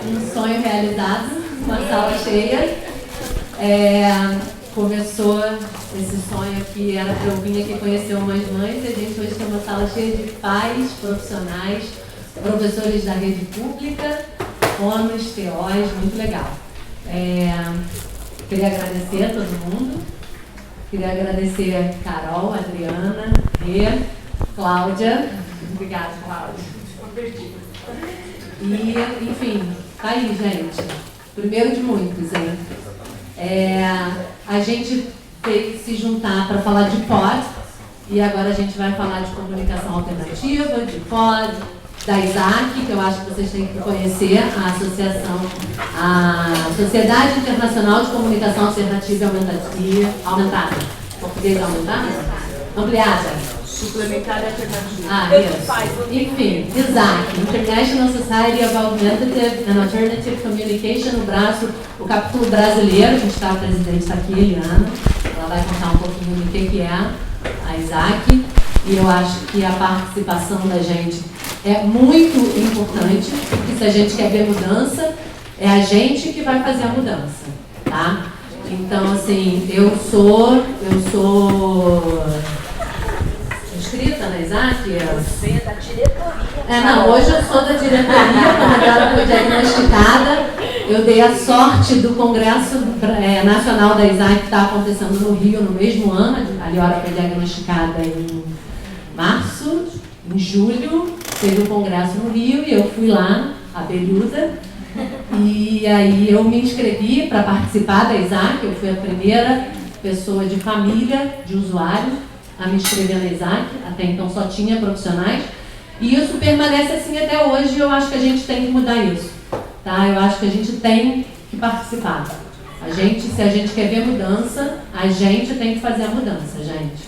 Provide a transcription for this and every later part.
um sonho realizado, uma sala cheia. Começou esse sonho aqui, era para eu vir aqui conhecer umas mães, e a gente hoje tem uma sala cheia de pais, profissionais, professores da rede pública, ONUs, TOs, muito legal. Queria agradecer a todo mundo, queria agradecer a Carol, a Adriana, Rê, Cláudia. Obrigada, Cláudia. E, enfim, tá aí, gente. Primeiro de muitos, hein? A gente teve que se juntar para falar de pod, e agora a gente vai falar de comunicação alternativa, de pod, da ISAC, que eu acho que vocês têm que conhecer, a associação, a Sociedade Internacional de Comunicação Alternativa e Aumentada. Português aumentada? Ampliada. Suplementar e alternativa. Isso. Enfim, ISAC, International Society of Augmentative and Alternative Communication, o capítulo brasileiro, a gente está, o presidente está aqui, Eliana, ela vai contar um pouquinho do que é a ISAC, e eu acho que a participação da gente é muito importante, porque se a gente quer ver mudança, é a gente que vai fazer a mudança, tá? Então, assim, eu sou inscrita na ISAC? Você é da diretoria. Não, hoje eu sou da diretoria, quando agora fui diagnosticada. Eu dei a sorte do Congresso Nacional da ISAC, que está acontecendo no Rio no mesmo ano. A Liora foi diagnosticada em março, em julho, teve um congresso no Rio e eu fui lá, abelhuda. E aí eu me inscrevi para participar da ISAC, eu fui a primeira pessoa de família, de usuário, a me inscrever na ISAC, até então só tinha profissionais, e isso permanece assim até hoje, e eu acho que a gente tem que mudar isso, tá? Eu acho que a gente tem que participar. Se a gente quer ver mudança, a gente tem que fazer a mudança, gente.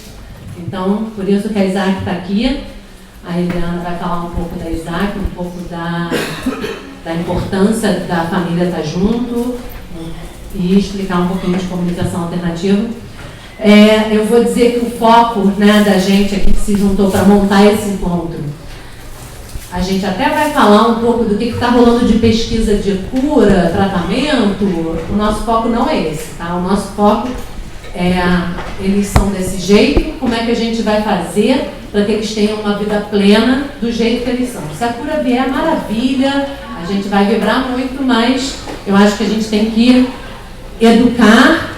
Então, por isso que a ISAC está aqui, a Eliana vai falar um pouco da ISAC, um pouco da importância da família estar junto, e explicar um pouquinho de comunicação alternativa. Eu vou dizer que o foco, né, da gente aqui que se juntou para montar esse encontro, a gente até vai falar um pouco do que está rolando de pesquisa de cura, tratamento. O nosso foco não é esse, tá? O nosso foco eles são desse jeito, como é que a gente vai fazer para que eles tenham uma vida plena do jeito que eles são. Se a cura vier, maravilha, a gente vai vibrar muito, mas eu acho que a gente tem que educar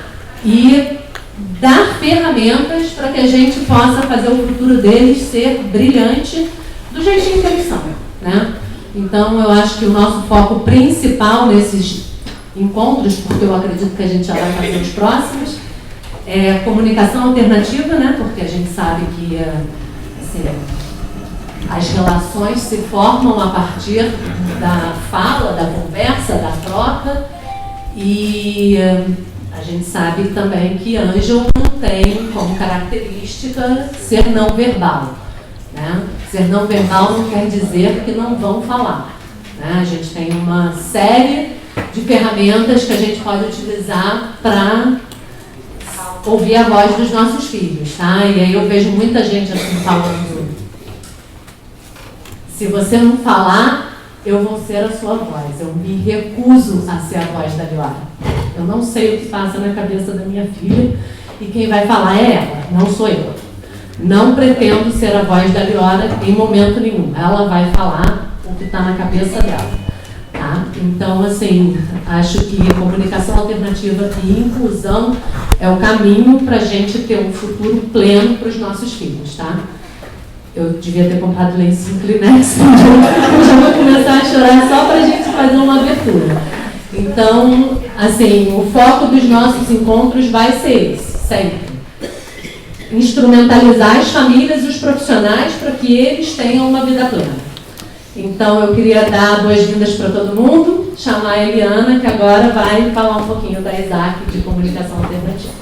e dar ferramentas para que a gente possa fazer o futuro deles ser brilhante do jeitinho que eles são, né? Então, eu acho que o nosso foco principal nesses encontros, porque eu acredito que a gente já vai fazer os próximos, é comunicação alternativa, né? Porque a gente sabe que assim, as relações se formam a partir da fala, da conversa, da troca, e a gente sabe também que Ângelo tem como característica ser não verbal, né? Ser não verbal não quer dizer que não vão falar, né? A gente tem uma série de ferramentas que a gente pode utilizar para ouvir a voz dos nossos filhos, tá? E aí eu vejo muita gente assim falando: se você não falar, eu vou ser a sua voz. Eu me recuso a ser a voz da Liora. Eu não sei o que passa na cabeça da minha filha, e quem vai falar é ela, não sou eu. Não pretendo ser a voz da Liora em momento nenhum. Ela vai falar o que está na cabeça dela, tá? Então, assim, acho que a comunicação alternativa e inclusão é o caminho para a gente ter um futuro pleno para os nossos filhos, tá? Eu devia ter comprado lencinho Kleenex, eu já vou começar a chorar só para a gente fazer uma abertura. Então, assim, o foco dos nossos encontros vai ser esse, sempre. Instrumentalizar as famílias e os profissionais para que eles tenham uma vida plena. Então, eu queria dar boas-vindas para todo mundo, chamar a Eliana, que agora vai falar um pouquinho da ISAC de comunicação alternativa.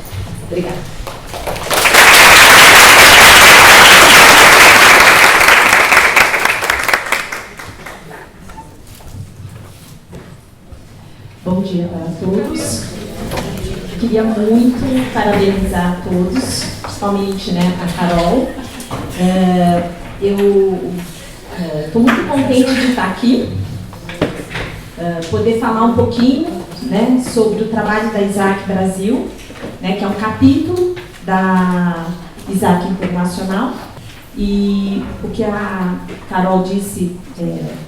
Obrigada. Bom dia para todos. Queria muito parabenizar a todos, principalmente, né, a Carol. Eu estou muito contente de estar aqui. poder falar um pouquinho, né, sobre o trabalho da ISAC Brasil, né, que é um capítulo da ISAC Internacional. E o que a Carol disse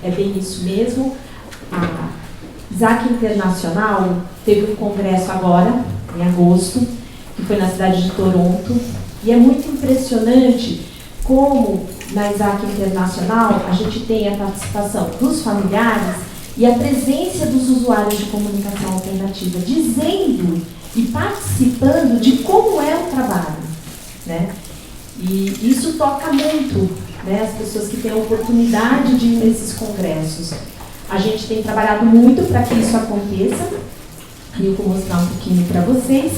é bem isso mesmo. A ISAC Internacional teve um congresso agora, em agosto, que foi na cidade de Toronto, e é muito impressionante como na ISAC Internacional a gente tem a participação dos familiares e a presença dos usuários de comunicação alternativa, dizendo e participando de como é o trabalho, né? E isso toca muito, né, as pessoas que têm a oportunidade de ir nesses congressos. A gente tem trabalhado muito para que isso aconteça, e eu vou mostrar um pouquinho para vocês.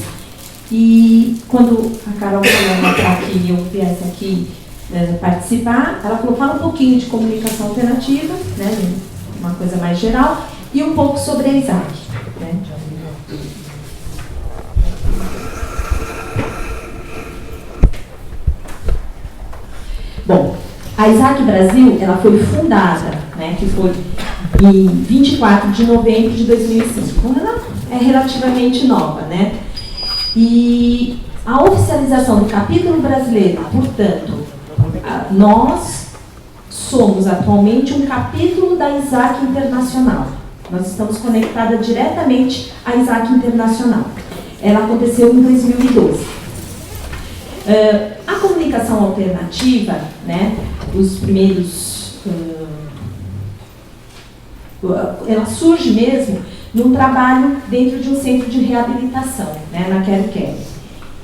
E quando a Carol falou para que eu viesse aqui participar, ela falou, fala um pouquinho de comunicação alternativa, né, uma coisa mais geral, e um pouco sobre a ISAC, né. Bom, a ISAC Brasil, ela foi fundada, né, que foi em 24 de novembro de 2005. Então, ela é relativamente nova, né? E a oficialização do capítulo brasileiro, portanto, nós somos atualmente um capítulo da ISAC Internacional. Nós estamos conectadas diretamente à ISAC Internacional. Ela aconteceu em 2012. A comunicação alternativa, né, os primeiros, ela surge mesmo num trabalho dentro de um centro de reabilitação, né, na Quero Quero.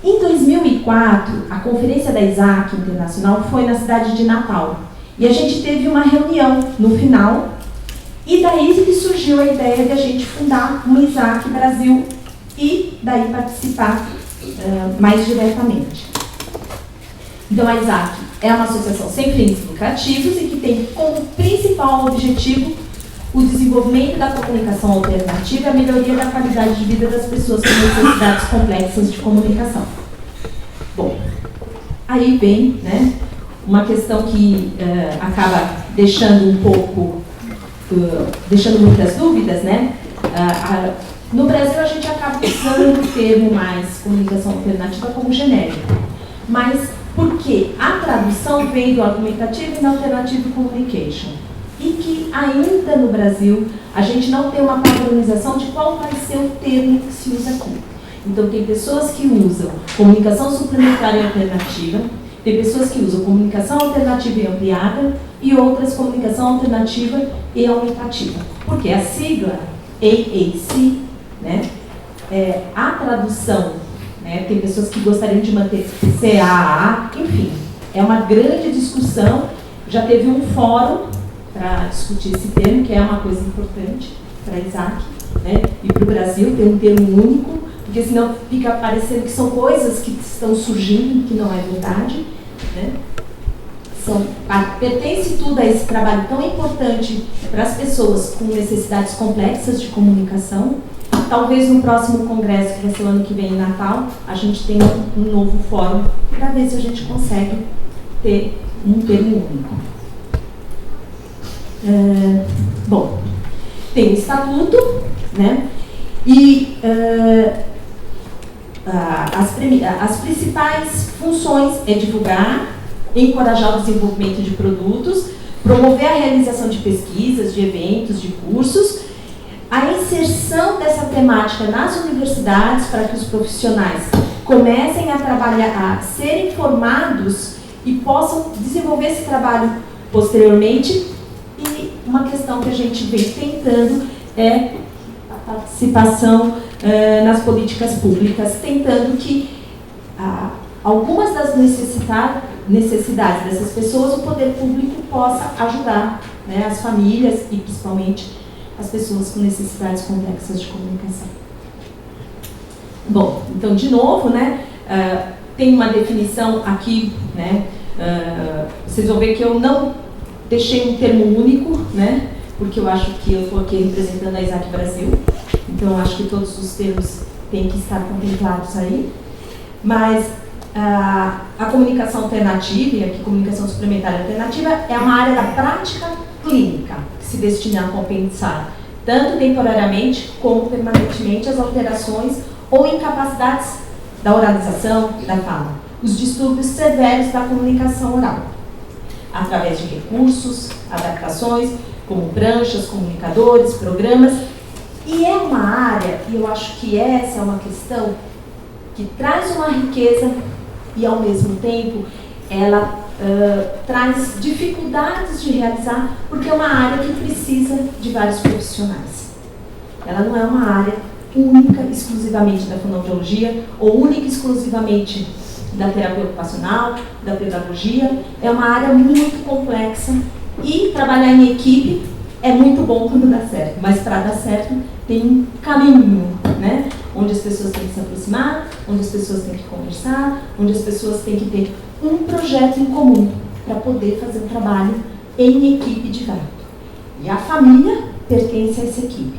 Em 2004, a conferência da ISAC Internacional foi na cidade de Natal, e a gente teve uma reunião no final, e daí que surgiu a ideia de a gente fundar uma ISAC Brasil e daí participar mais diretamente. Então, a ISAC é uma associação sem fins lucrativos e que tem como principal objetivo o desenvolvimento da comunicação alternativa e a melhoria da qualidade de vida das pessoas com necessidades complexas de comunicação. Bom, aí vem, né, uma questão que acaba deixando um pouco, deixando muitas dúvidas, né? No Brasil, a gente acaba usando o termo mais comunicação alternativa como genérico, mas porque a tradução vem do Argumentative and Alternative Communication. E que ainda no Brasil a gente não tem uma padronização de qual vai ser o termo que se usa aqui. Então tem pessoas que usam comunicação suplementar e alternativa, tem pessoas que usam comunicação alternativa e ampliada e outras comunicação alternativa e aumentativa. Porque a sigla AAC, né, a tradução, né, tem pessoas que gostariam de manter CAA, enfim, é uma grande discussão. Já teve um fórum para discutir esse termo, que é uma coisa importante para a ISAC, né, e para o Brasil ter um termo único, porque senão fica parecendo que são coisas que estão surgindo, que não é verdade, né. Pertence tudo a esse trabalho tão importante para as pessoas com necessidades complexas de comunicação. Talvez no próximo congresso, que vai ser o ano que vem em Natal, a gente tenha um novo fórum para ver se a gente consegue ter um termo único. Bom, tem o estatuto, né? E as principais funções é divulgar, encorajar o desenvolvimento de produtos, promover a realização de pesquisas, de eventos, de cursos, a inserção dessa temática nas universidades para que os profissionais comecem a trabalhar, a serem formados e possam desenvolver esse trabalho posteriormente. E uma questão que a gente vem tentando é a participação nas políticas públicas, tentando que algumas das necessidades dessas pessoas o poder público possa ajudar, né, as famílias e principalmente as pessoas com necessidades complexas de comunicação. Bom, então, de novo, né, tem uma definição aqui, né, vocês vão ver que eu não deixei um termo único, né, porque eu acho que eu estou aqui representando a ISAC Brasil, então eu acho que todos os termos têm que estar contemplados aí, mas a comunicação alternativa, e aqui comunicação suplementar alternativa, é uma área da prática clínica, que se destina a compensar tanto temporariamente como permanentemente, as alterações ou incapacidades da oralização, da fala, os distúrbios severos da comunicação oral, através de recursos, adaptações, como pranchas, comunicadores, programas. E é uma área, e eu acho que essa é uma questão que traz uma riqueza e, ao mesmo tempo, ela traz dificuldades de realizar, porque é uma área que precisa de vários profissionais. Ela não é uma área única, exclusivamente da fonoaudiologia, ou única, exclusivamente da terapia ocupacional, da pedagogia. É uma área muito complexa e trabalhar em equipe é muito bom quando dá certo, mas para dar certo tem um caminho, né? Onde as pessoas têm que se aproximar, onde as pessoas têm que conversar, onde as pessoas têm que ter um projeto em comum para poder fazer um trabalho em equipe de fato. E a família pertence a essa equipe.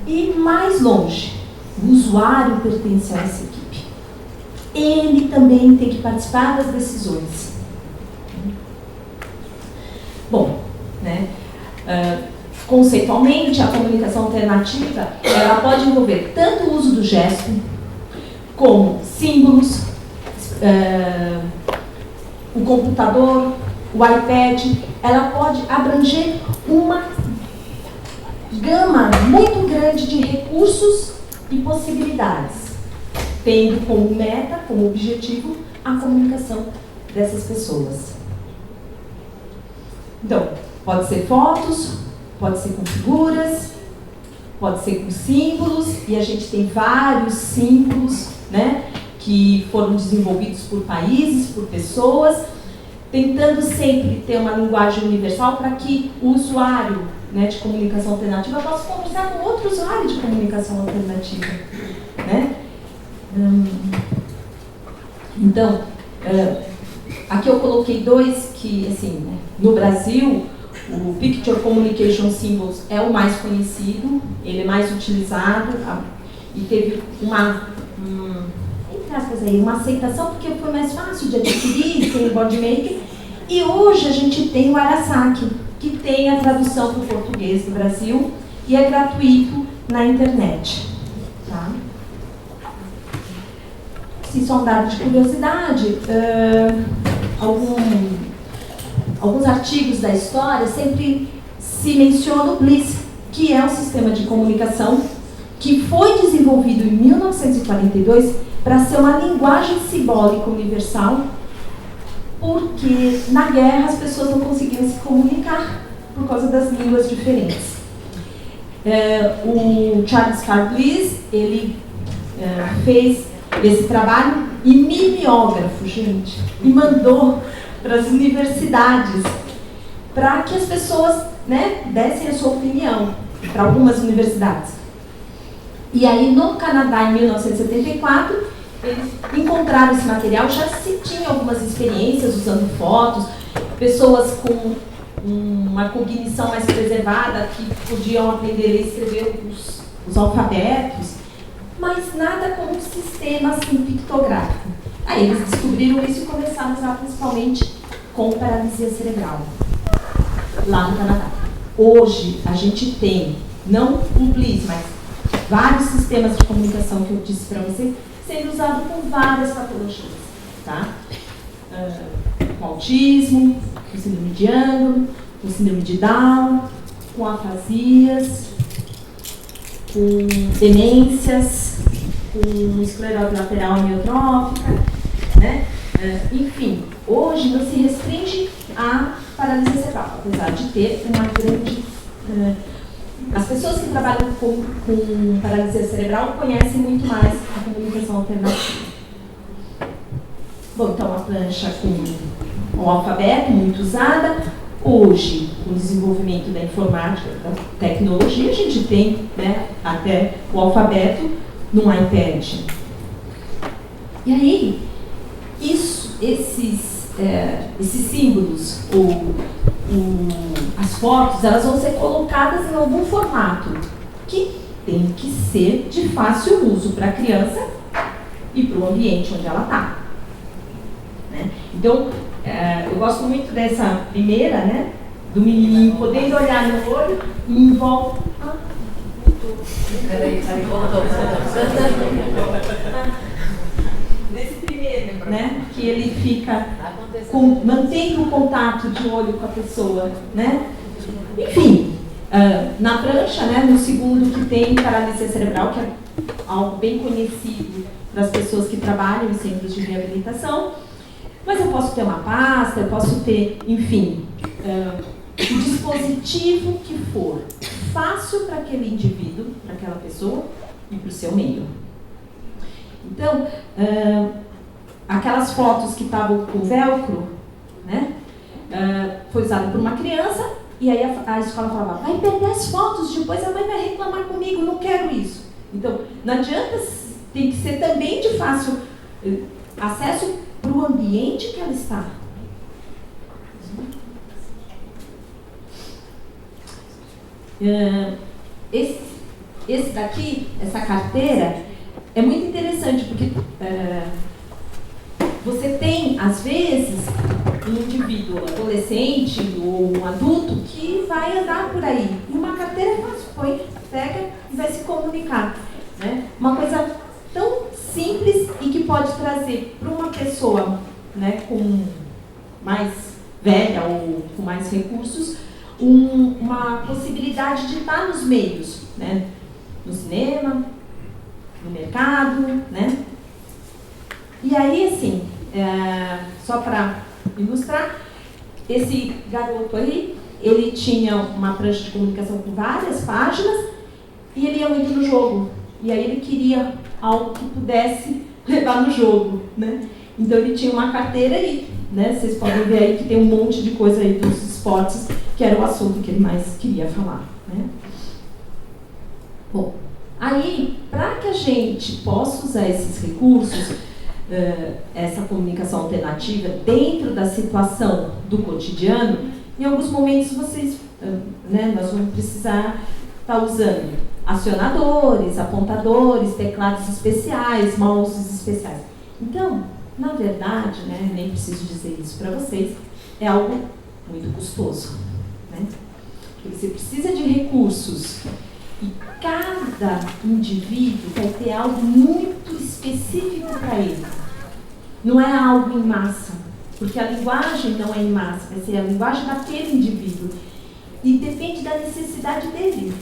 E mais longe, o usuário pertence a essa equipe. Ele também tem que participar das decisões. Bom, né? Conceitualmente, a comunicação alternativa, ela pode envolver tanto o uso do gesto, como símbolos, o computador, o iPad. Ela pode abranger uma gama muito grande de recursos e possibilidades, tendo como meta, como objetivo, a comunicação dessas pessoas. Então, pode ser fotos, pode ser com figuras, pode ser com símbolos, e a gente tem vários símbolos, né, que foram desenvolvidos por países, por pessoas, tentando sempre ter uma linguagem universal para que o usuário, né, de comunicação alternativa possa conversar com outro usuário de comunicação alternativa, né? Então, aqui eu coloquei dois que, assim, né, no Brasil, o Picture Communication Symbols é o mais conhecido, ele é mais utilizado e teve uma aceitação porque foi mais fácil de adquirir, tem o Boardmaker. E hoje a gente tem o Arasaki, que tem a tradução para o português do Brasil e é gratuito na internet. Tá? Se só um dado de curiosidade, alguns artigos da história sempre se menciona o Bliss, que é um sistema de comunicação que foi desenvolvido em 1942 para ser uma linguagem simbólica universal, porque na guerra as pessoas não conseguiam se comunicar por causa das línguas diferentes. O Charles Carl Bliss, ele fez esse trabalho e mimeógrafo, gente, e mandou para as universidades para que as pessoas, né, dessem a sua opinião para algumas universidades. E aí no Canadá, em 1974, eles encontraram esse material, já se tinha algumas experiências usando fotos, pessoas com uma cognição mais preservada que podiam aprender a escrever os alfabetos, mas nada como um sistema assim, pictográfico. Aí eles descobriram isso e começaram a usar principalmente com paralisia cerebral, lá no Canadá. Hoje a gente tem, não o Bliss, mas vários sistemas de comunicação que eu disse para você, sendo usado com várias patologias, tá? Com autismo, com síndrome de Angelman, com síndrome de Down, com afasias, com demências, com esclerose lateral amiotrófica, né? Enfim, hoje não se restringe à paralisia cerebral, apesar de ter uma grande... As pessoas que trabalham com paralisia cerebral conhecem muito mais a comunicação alternativa. Bom, então a plancha com o alfabeto, muito usada. Hoje, com o desenvolvimento da informática, da tecnologia, a gente tem, né, até o alfabeto no iPad. E aí, esses símbolos ou as fotos, elas vão ser colocadas em algum formato que tem que ser de fácil uso para a criança e para o ambiente onde ela está. Né? Então, eu gosto muito dessa primeira, né, do menininho podendo olhar no olho e em volta. Peraí, voltou. Nesse primeiro, né? Que ele fica mantendo o contato de olho com a pessoa, né? Enfim, na prancha, né? No segundo que tem paralisia cerebral, que é algo bem conhecido das pessoas que trabalham em centros de reabilitação. Mas eu posso ter uma pasta, eu posso ter, enfim, o dispositivo que for fácil para aquele indivíduo, para aquela pessoa e para o seu meio. Então, aquelas fotos que estavam com velcro, né, foi usado por uma criança e aí a escola falava, vai perder as fotos, depois a mãe vai reclamar comigo, não quero isso. Então, não adianta, tem que ser também de fácil acesso para o ambiente que ela está. Esse daqui, essa carteira, é muito interessante porque você tem, às vezes, um indivíduo adolescente ou um adulto que vai andar por aí. E uma carteira é fácil, pega e vai se comunicar. Né? Uma coisa tão simples e que pode trazer para uma pessoa, né, com mais velha ou com mais recursos, uma possibilidade de estar nos meios, né? No cinema, no mercado, né? E aí, assim, só para ilustrar, esse garoto aí, ele tinha uma prancha de comunicação com várias páginas e ele ia muito no jogo. E aí ele queria algo que pudesse levar no jogo, né? Então ele tinha uma carteira aí, né? Vocês podem ver aí que tem um monte de coisa aí dos esportes, que era o assunto que ele mais queria falar, né? Bom, aí, para que a gente possa usar esses recursos, essa comunicação alternativa dentro da situação do cotidiano, em alguns momentos vocês, né, nós vamos precisar estar usando acionadores, apontadores, teclados especiais, mouses especiais. Então, na verdade, né, nem preciso dizer isso para vocês, é algo muito custoso, né? Porque você precisa de recursos e cada indivíduo vai ter algo muito específico para ele. Não é algo em massa, porque a linguagem não é em massa, vai ser a linguagem daquele indivíduo. E depende da necessidade dele.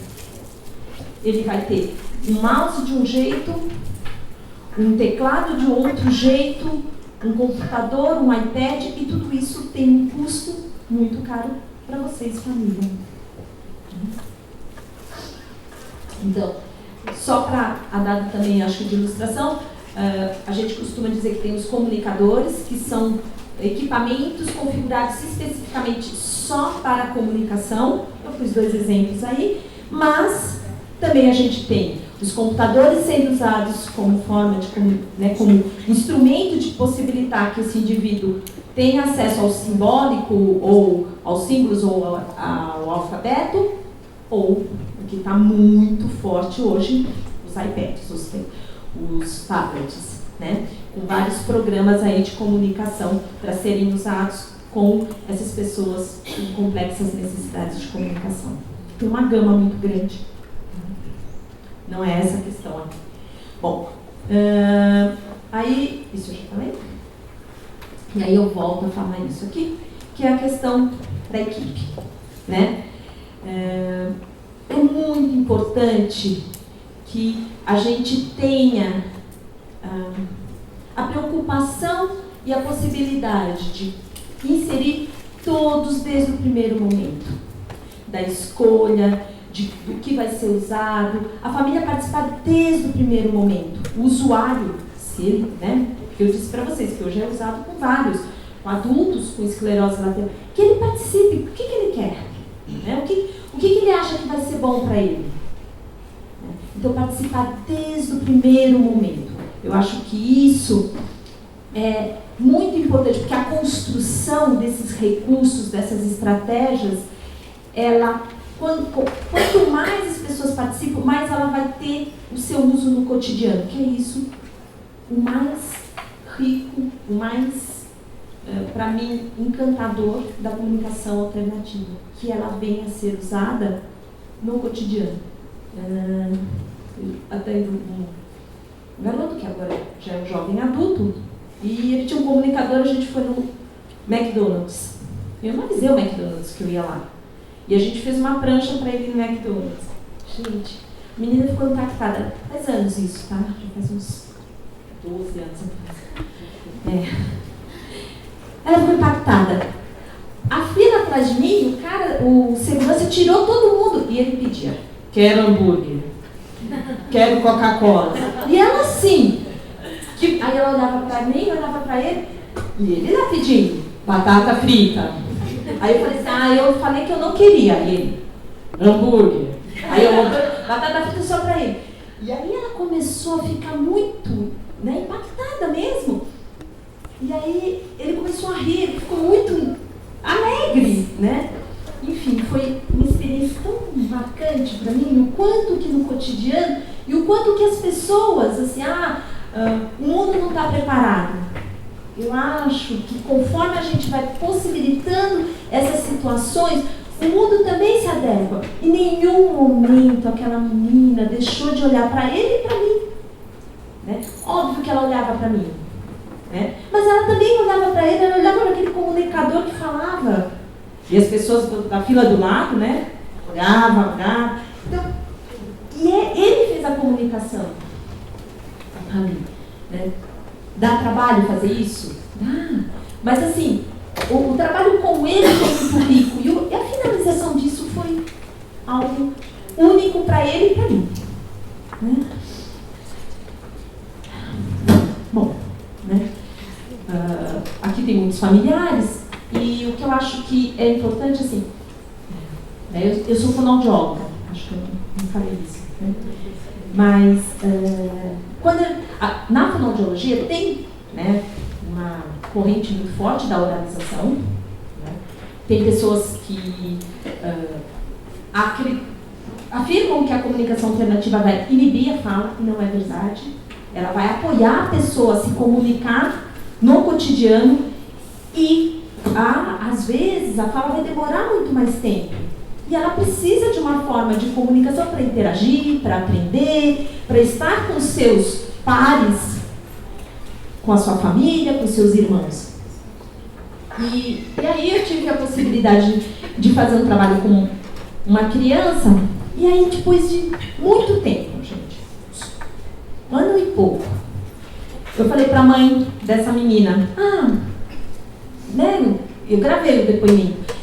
Ele vai ter um mouse de um jeito, um teclado de outro jeito, um computador, um iPad, e tudo isso tem um custo muito caro para vocês, família. Então, só para a data também, acho que de ilustração, a gente costuma dizer que tem os comunicadores, que são equipamentos configurados especificamente só para a comunicação. Eu pus 2 exemplos aí, mas também a gente tem os computadores sendo usados como forma de, né, como instrumento de possibilitar que esse indivíduo tenha acesso ao simbólico ou aos símbolos ou ao alfabeto, ou o que está muito forte hoje, os iPads, os tablets, né, com vários programas aí de comunicação para serem usados com essas pessoas com complexas necessidades de comunicação. Tem uma gama muito grande. Não é essa a questão aqui. Bom, aí, isso eu já falei. E aí eu volto a falar isso aqui, que é a questão da equipe, né? É muito importante que a gente tenha a preocupação e a possibilidade de inserir todos desde o primeiro momento, da escolha, do que vai ser usado, a família participar desde o primeiro momento, o usuário, se ele, né? Porque eu disse para vocês que hoje é usado com vários, com adultos com esclerose lateral, que ele participe, o que ele quer, né? O que ele acha que vai ser bom para ele. Então, participar desde o primeiro momento. Eu acho que isso é muito importante, porque a construção desses recursos, dessas estratégias, quanto mais as pessoas participam, mais ela vai ter o seu uso no cotidiano, que é isso, o mais rico, o mais para mim, encantador da comunicação alternativa, que ela venha a ser usada no cotidiano. Atendo um garoto que agora já é um jovem adulto, e ele tinha um comunicador, a gente foi no McDonald's. Eu não avisei o McDonald's que eu ia lá. E a gente fez uma prancha para ele no McDonald's. Gente, a menina ficou impactada. Faz anos isso, tá? Já faz uns 12 anos atrás. Ela ficou impactada. A fila atrás de mim, o segurança tirou todo mundo. E ele pedia, quero hambúrguer, quero Coca-Cola. E ela assim. Aí ela olhava para mim, olhava para ele. E ele lá pedindo, batata frita. Aí eu falei assim, eu falei que eu não queria. E ele, hambúrguer. Aí eu, batata frita só para ele. E aí ela começou a ficar muito, impactada mesmo. E aí ele começou a rir, ele ficou muito alegre, Enfim, foi uma experiência tão marcante para mim, o quanto que no cotidiano e o quanto que as pessoas, assim, o mundo não está preparado. Eu acho que conforme a gente vai possibilitando essas situações, o mundo também se adequa. Em nenhum momento aquela menina deixou de olhar para ele e para mim. Óbvio que ela olhava para mim. Mas ela também olhava para ele, ela olhava para aquele comunicador que falava. E as pessoas da fila do lado, olhavam. Então, ele fez a comunicação ali. Dá trabalho fazer isso? Dá. Mas assim, o trabalho com ele foi muito rico. E a finalização disso foi algo único para ele e para mim. Bom, aqui tem muitos familiares. E o que eu acho que é importante, assim, eu sou fonoaudióloga, acho que eu não falei isso, mas na fonoaudiologia tem uma corrente muito forte da oralização, tem pessoas que afirmam que a comunicação alternativa vai inibir a fala, e não é verdade, ela vai apoiar a pessoa a se comunicar no cotidiano e às vezes a fala vai demorar muito mais tempo e ela precisa de uma forma de comunicação para interagir, para aprender, para estar com seus pares, com a sua família, com seus irmãos. E aí eu tive a possibilidade de fazer um trabalho com uma criança, e aí depois de muito tempo, gente, um ano e pouco, eu falei para a mãe dessa menina, eu gravei o depoimento.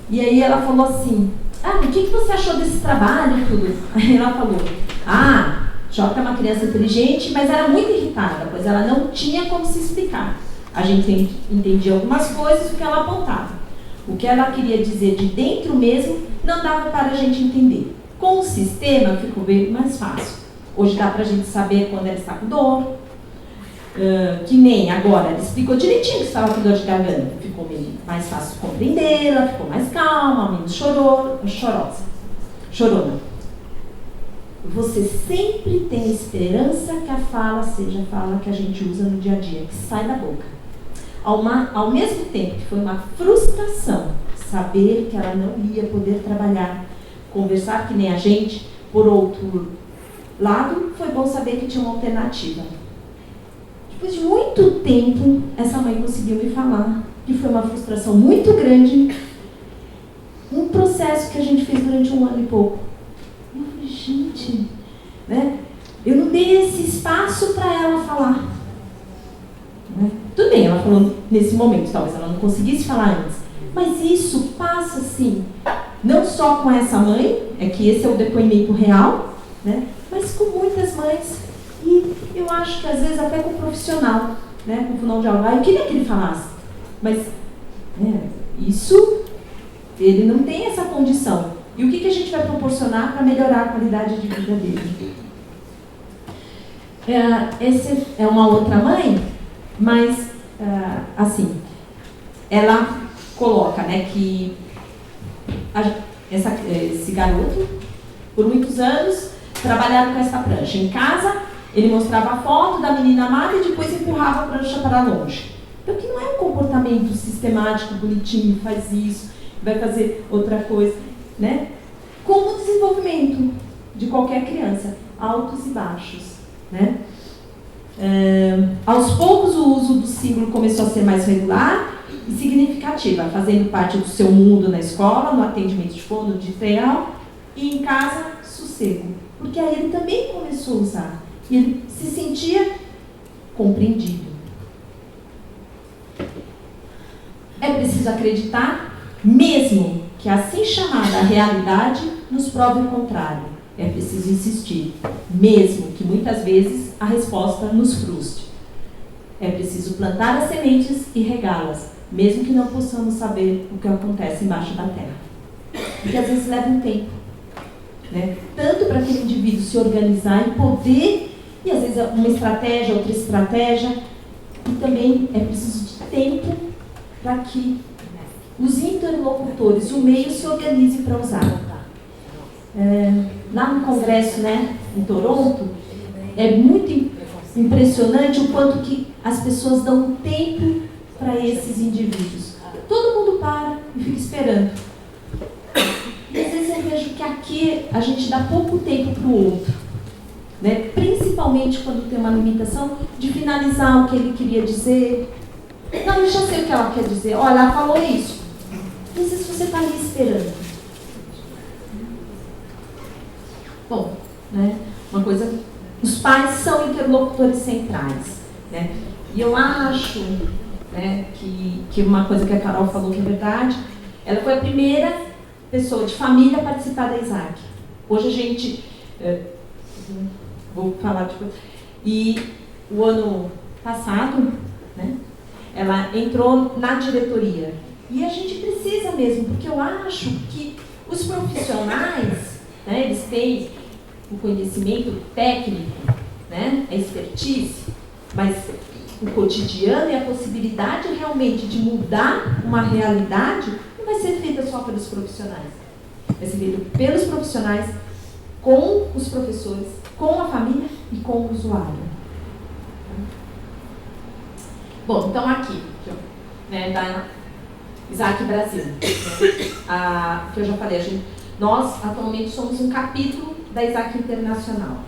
E aí ela falou assim, o que você achou desse trabalho e tudo? Aí ela falou, Jota é uma criança inteligente, mas era muito irritada, pois ela não tinha como se explicar. A gente entendia algumas coisas, o que ela apontava. O que ela queria dizer de dentro mesmo, não dava para a gente entender. Com o sistema ficou bem mais fácil. Hoje dá para a gente saber quando ela está com dor, que nem agora, ela explicou direitinho que estava com dor de garganta. Ficou mais fácil compreendê-la, ficou mais calma, menos chorosa. Você sempre tem esperança que a fala seja a fala que a gente usa no dia a dia, que sai da boca. Ao mesmo tempo que foi uma frustração saber que ela não ia poder trabalhar, conversar que nem a gente, por outro lado, foi bom saber que tinha uma alternativa. Depois de muito tempo, essa mãe conseguiu me falar que foi uma frustração muito grande, um processo que a gente fez durante um ano e pouco. E eu falei, gente, eu não dei esse espaço para ela falar. Tudo bem, ela falou nesse momento, talvez ela não conseguisse falar antes, mas isso passa assim, não só com essa mãe, é que esse é o depoimento real, mas com muitas mães. E eu acho que às vezes até com o profissional, com o fonoaudiólogo, eu queria que ele falasse, mas isso, ele não tem essa condição. E o que a gente vai proporcionar para melhorar a qualidade de vida dele? Essa é uma outra mãe, mas, assim, ela coloca, que esse garoto, por muitos anos, trabalharam com essa prancha. Em casa, ele mostrava a foto da menina amada e depois empurrava a prancha para longe. Então, que não é um comportamento sistemático, bonitinho, faz isso, vai fazer outra coisa, né? Como o desenvolvimento de qualquer criança, altos e baixos, né? Aos poucos, o uso do símbolo começou a ser mais regular e significativa, fazendo parte do seu mundo na escola, no atendimento de fono, de real, e em casa, sossego. Porque aí ele também começou a usar. E ele se sentia compreendido. É preciso acreditar, mesmo que a assim chamada realidade nos prove o contrário. É preciso insistir, mesmo que muitas vezes a resposta nos frustre. É preciso plantar as sementes e regá-las, mesmo que não possamos saber o que acontece embaixo da terra. Porque às vezes leva um tempo, né? Tanto para aquele indivíduo se organizar e poder, e às vezes uma estratégia, outra estratégia, e também é preciso de tempo para que os interlocutores, o meio se organizem para usar. Lá no congresso, né, em Toronto, é muito impressionante o quanto que as pessoas dão tempo para esses indivíduos. Todo mundo para e fica esperando. E às vezes eu vejo que aqui a gente dá pouco tempo para o outro, né? Principalmente quando tem uma limitação de finalizar o que ele queria dizer. Não, eu já sei o que ela quer dizer. Olha, ela falou isso. E às vezes você está ali esperando. Bom, né? Uma coisa, os pais são interlocutores centrais, né? E eu acho, né, que uma coisa que a Carol falou que é verdade, ela foi a primeira pessoa de família a participar da Isaac. Hoje a gente, vou falar depois, e o ano passado, né, ela entrou na diretoria. E a gente precisa mesmo, porque eu acho que os profissionais, né, eles têm o conhecimento técnico, né, a expertise, mas o cotidiano e a possibilidade realmente de mudar uma realidade não vai ser feita só pelos profissionais. Vai ser feita pelos profissionais, com os professores, com a família e com o usuário. Bom, então aqui, né, da Isaac Brasil, né, que eu já falei, nós atualmente somos um capítulo da Isaac Internacional.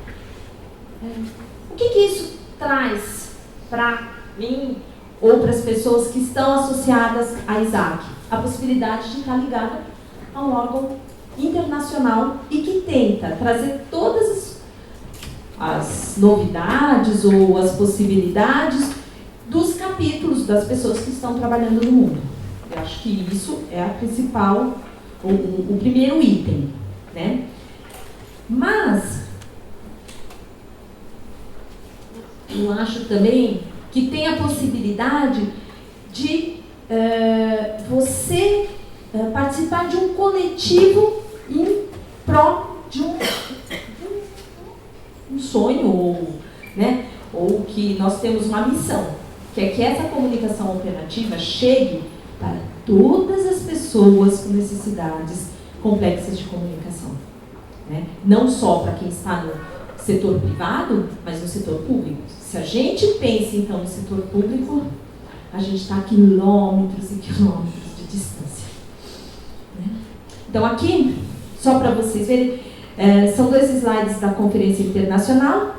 O que isso traz para mim ou para as pessoas que estão associadas à Isaac? A possibilidade de estar ligada a um órgão internacional e que tenta trazer todas as novidades ou as possibilidades dos capítulos das pessoas que estão trabalhando no mundo. Eu acho que isso é a principal, o primeiro item, né? Mas eu acho também que tem a possibilidade de você participar de um coletivo em prol de um sonho, ou, né, ou que nós temos uma missão, que é que essa comunicação alternativa chegue para todas as pessoas com necessidades complexas de comunicação, né? Não só para quem está no setor privado, mas no setor público. Se a gente pensa, então, no setor público, a gente está a quilômetros e quilômetros de distância, né? Então, aqui, só para vocês verem, são 2 slides da Conferência Internacional.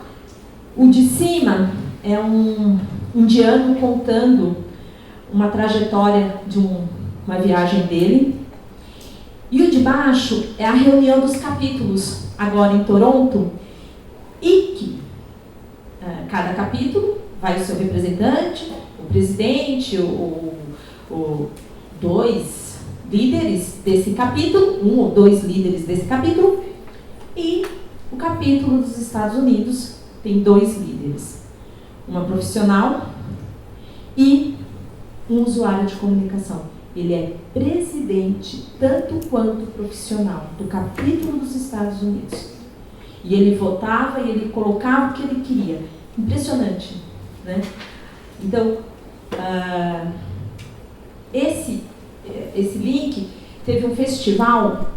O de cima é um indiano contando uma trajetória de uma viagem dele. E o de baixo é a reunião dos capítulos, agora em Toronto, e que cada capítulo vai o seu representante, o presidente, o 2 líderes desse capítulo, 1 ou 2 líderes desse capítulo, e o capítulo dos Estados Unidos tem 2 líderes, uma profissional e um usuário de comunicação. Ele é presidente, tanto quanto profissional, do capítulo dos Estados Unidos. E ele votava e ele colocava o que ele queria. Impressionante, né? Então, esse link teve um festival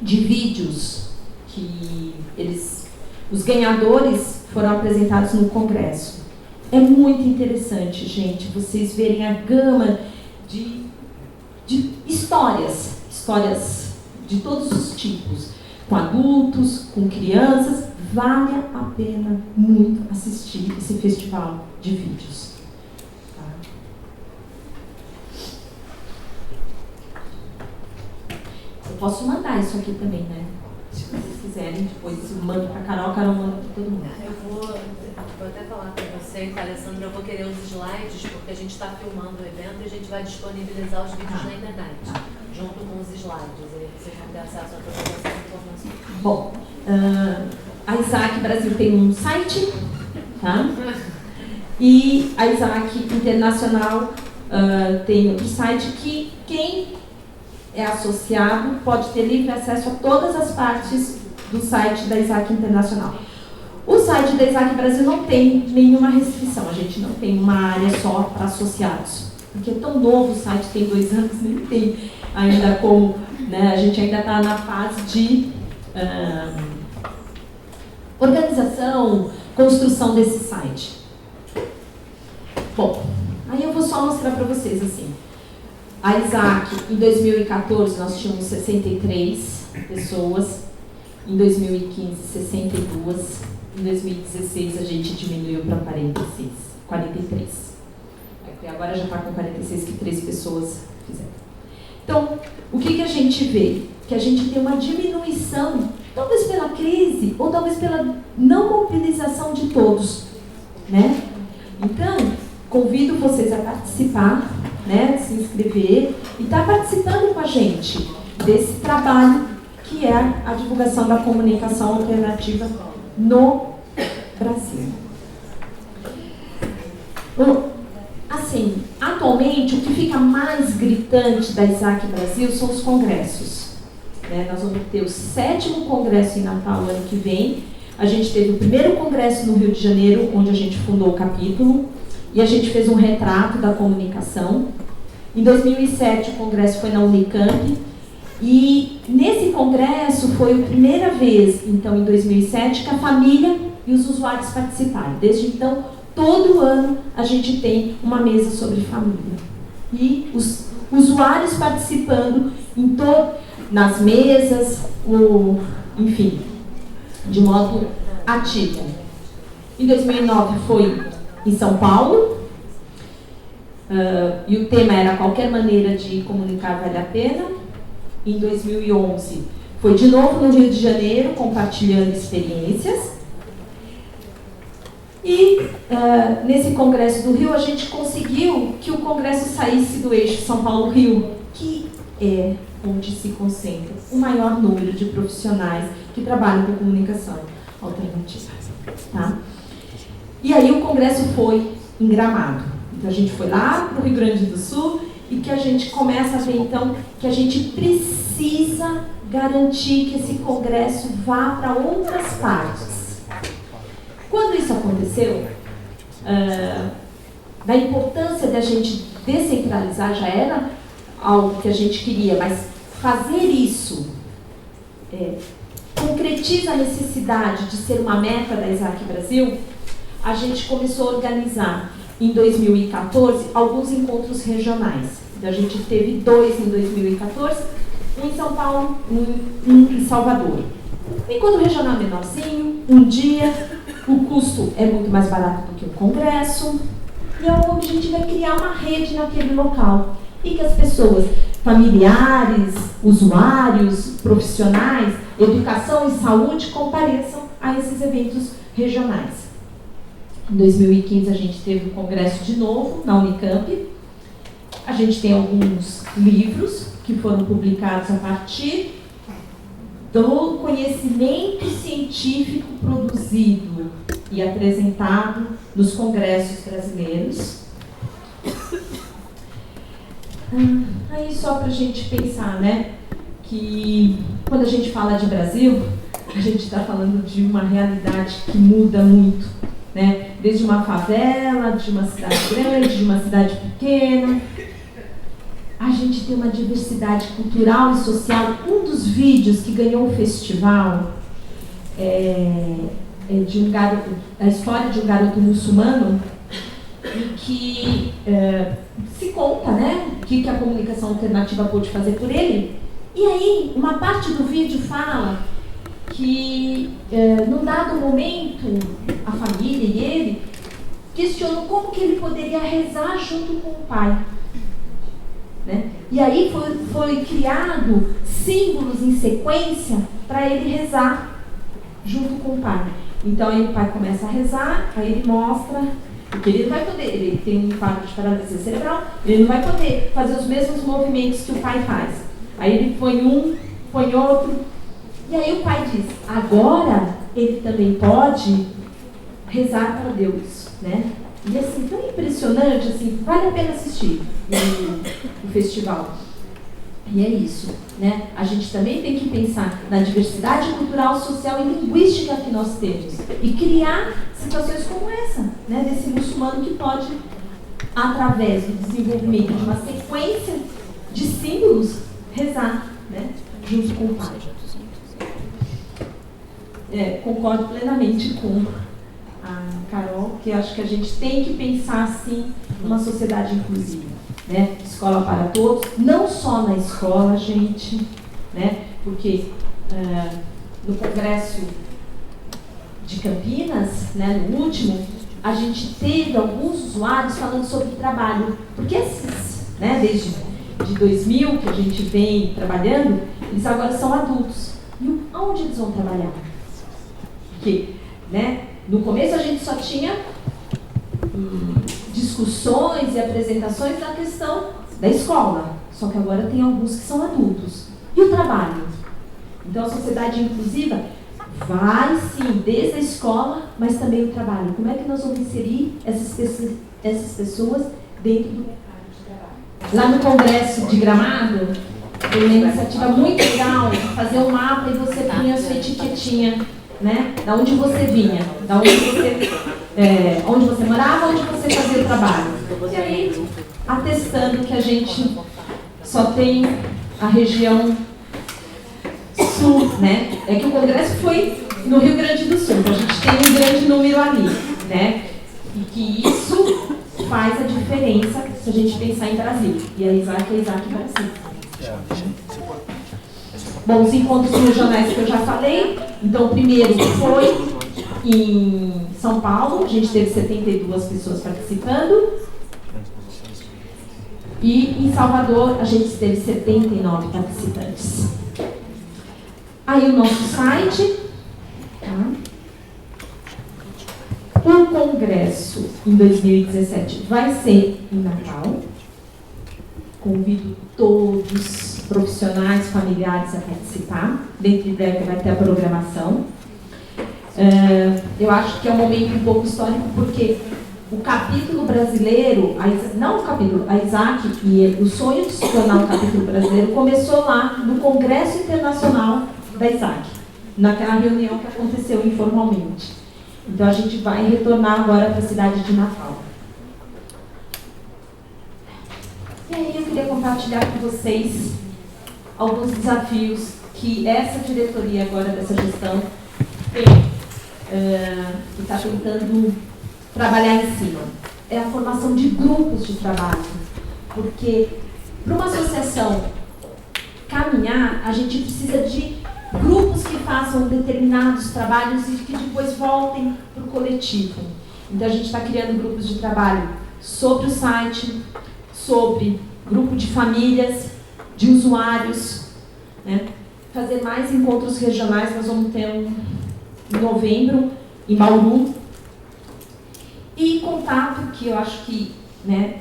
de vídeos que os ganhadores foram apresentados no congresso. é muito interessante, gente, vocês verem a gama de histórias de todos os tipos, com adultos, com crianças. Vale a pena muito assistir esse festival de vídeos. Tá? Eu posso mandar isso aqui também, né? Se vocês quiserem, depois eu mando para a Carol manda para todo mundo. Eu vou até falar com você e com a Alessandra, eu vou querer os slides, porque a gente está filmando o evento e a gente vai disponibilizar os vídeos na internet, junto com os slides. Aí vocês vão ter acesso a todas essas informações. Bom, a Isaac Brasil tem um site, tá? E a Isaac Internacional tem outro site que quem é associado pode ter livre acesso a todas as partes do site da Isaac Internacional. O site da Isaac Brasil não tem nenhuma restrição, a gente não tem uma área só para associados, porque é tão novo, o site tem 2 anos, nem tem ainda como, né, a gente ainda está na fase de organização, construção desse site. Bom, aí eu vou só mostrar para vocês assim. A Isaac, em 2014, nós tínhamos 63 pessoas, em 2015, 62, em 2016 a gente diminuiu para 43. Agora já está com 46, que 3 pessoas fizeram. Então, o que a gente vê? Que a gente tem uma diminuição, talvez pela crise, ou talvez pela não mobilização de todos, né? Então, convido vocês a participar, né, se inscrever e estar participando com a gente desse trabalho que é a divulgação da comunicação alternativa no Brasil. Bom, assim, atualmente o que fica mais gritante da Isaac Brasil são os congressos. Né? Nós vamos ter o 7º congresso em Natal ano que vem. A gente teve o primeiro congresso no Rio de Janeiro, onde a gente fundou o capítulo, e a gente fez um retrato da comunicação. Em 2007 o congresso foi na Unicamp, e nesse congresso foi a primeira vez, então em 2007, que a família e os usuários participaram. Desde então, todo ano a gente tem uma mesa sobre família. E os usuários participando nas mesas, enfim, de modo ativo. Em 2009 foi em São Paulo, e o tema era qualquer maneira de comunicar vale a pena. Em 2011 foi de novo no Rio de Janeiro, compartilhando experiências. E nesse congresso do Rio a gente conseguiu que o congresso saísse do eixo São Paulo-Rio, que é onde se concentra o maior número de profissionais que trabalham com comunicação alternativa. Tá? E aí o congresso foi em Gramado. Então a gente foi lá para o Rio Grande do Sul e que a gente começa a ver então que a gente precisa garantir que esse congresso vá para outras partes. Quando isso aconteceu, da importância da gente descentralizar, já era algo que a gente queria, mas fazer isso concretiza a necessidade de ser uma meta da Isaac Brasil. A gente começou a organizar em 2014 alguns encontros regionais. Então a gente teve 2 em 2014, um em São Paulo, um em Salvador. Encontro regional menorzinho, um dia, o custo é muito mais barato do que o congresso, e o objetivo é criar uma rede naquele local e que as pessoas, familiares, usuários, profissionais, educação e saúde compareçam a esses eventos regionais. Em 2015 a gente teve o congresso de novo na Unicamp. A gente tem alguns livros que foram publicados a partir do conhecimento científico produzido e apresentado nos congressos brasileiros. Aí só para a gente pensar, né, que quando a gente fala de Brasil, a gente está falando de uma realidade que muda muito, né? Desde uma favela, de uma cidade grande, de uma cidade pequena. A gente tem uma diversidade cultural e social. Um dos vídeos que ganhou o festival é de a história de um garoto muçulmano em que se conta, né, o que a comunicação alternativa pôde fazer por ele. E aí, uma parte do vídeo fala que, num dado momento, a família e ele questionam como que ele poderia rezar junto com o pai. Né? E aí foi criado símbolos em sequência para ele rezar junto com o pai. Então aí o pai começa a rezar, aí ele mostra, porque ele não vai poder, ele tem um quadro de paralisia cerebral, ele não vai poder fazer os mesmos movimentos que o pai faz. Aí ele põe um, põe outro, e aí o pai diz, agora ele também pode rezar para Deus, né? E assim, tão impressionante, assim, vale a pena assistir o festival. E é isso, né? A gente também tem que pensar na diversidade cultural, social e linguística que nós temos e criar situações como essa, né? Desse muçulmano que pode, através do desenvolvimento de uma sequência de símbolos, rezar, né? Junto com o pai. Concordo plenamente com a Carol, que acho que a gente tem que pensar assim numa sociedade inclusiva, né? Escola para todos, não só na escola, gente, né? Porque no Congresso de Campinas, né, no último, a gente teve alguns usuários falando sobre trabalho, porque esses, né, desde de 2000 que a gente vem trabalhando, eles agora são adultos. E aonde eles vão trabalhar? Porque, né, no começo a gente só tinha discussões e apresentações da questão da escola, só que agora tem alguns que são adultos. E o trabalho? Então a sociedade inclusiva vai sim desde a escola, mas também o trabalho. Como é que nós vamos inserir essas pessoas dentro do mercado de trabalho? Lá no Congresso de Gramado, foi uma iniciativa muito legal de fazer um mapa e você punha a sua etiquetinha, né? Da onde você vinha, da onde você morava, onde você fazia o trabalho. E aí, atestando que a gente só tem a região sul, né? É que o congresso foi no Rio Grande do Sul, então a gente tem um grande número ali, né? E que isso faz a diferença se a gente pensar em Brasil. E a Isaac é Isaac Brasil. Bom, os encontros regionais que eu já falei, então o primeiro foi em São Paulo, a gente teve 72 pessoas participando, e em Salvador a gente teve 79 participantes. Aí o nosso site, tá? O congresso em 2017 vai ser em Natal. Convido todos profissionais, familiares a participar. Dentro de breve vai ter a programação. Eu acho que é um momento um pouco histórico, porque o capítulo brasileiro, a Isaac e o sonho de se tornar um capítulo brasileiro começou lá no Congresso Internacional da Isaac, naquela reunião que aconteceu informalmente. Então a gente vai retornar agora para a cidade de Natal. E aí eu queria compartilhar com vocês alguns desafios que essa diretoria agora dessa gestão tem e está tentando trabalhar em cima. É a formação de grupos de trabalho, porque para uma associação caminhar, a gente precisa de grupos que façam determinados trabalhos e que depois voltem para o coletivo. Então a gente está criando grupos de trabalho sobre o site, sobre grupo de famílias, de usuários, né? Fazer mais encontros regionais, nós vamos ter um em novembro, em Bauru. E contato, que eu acho que, né,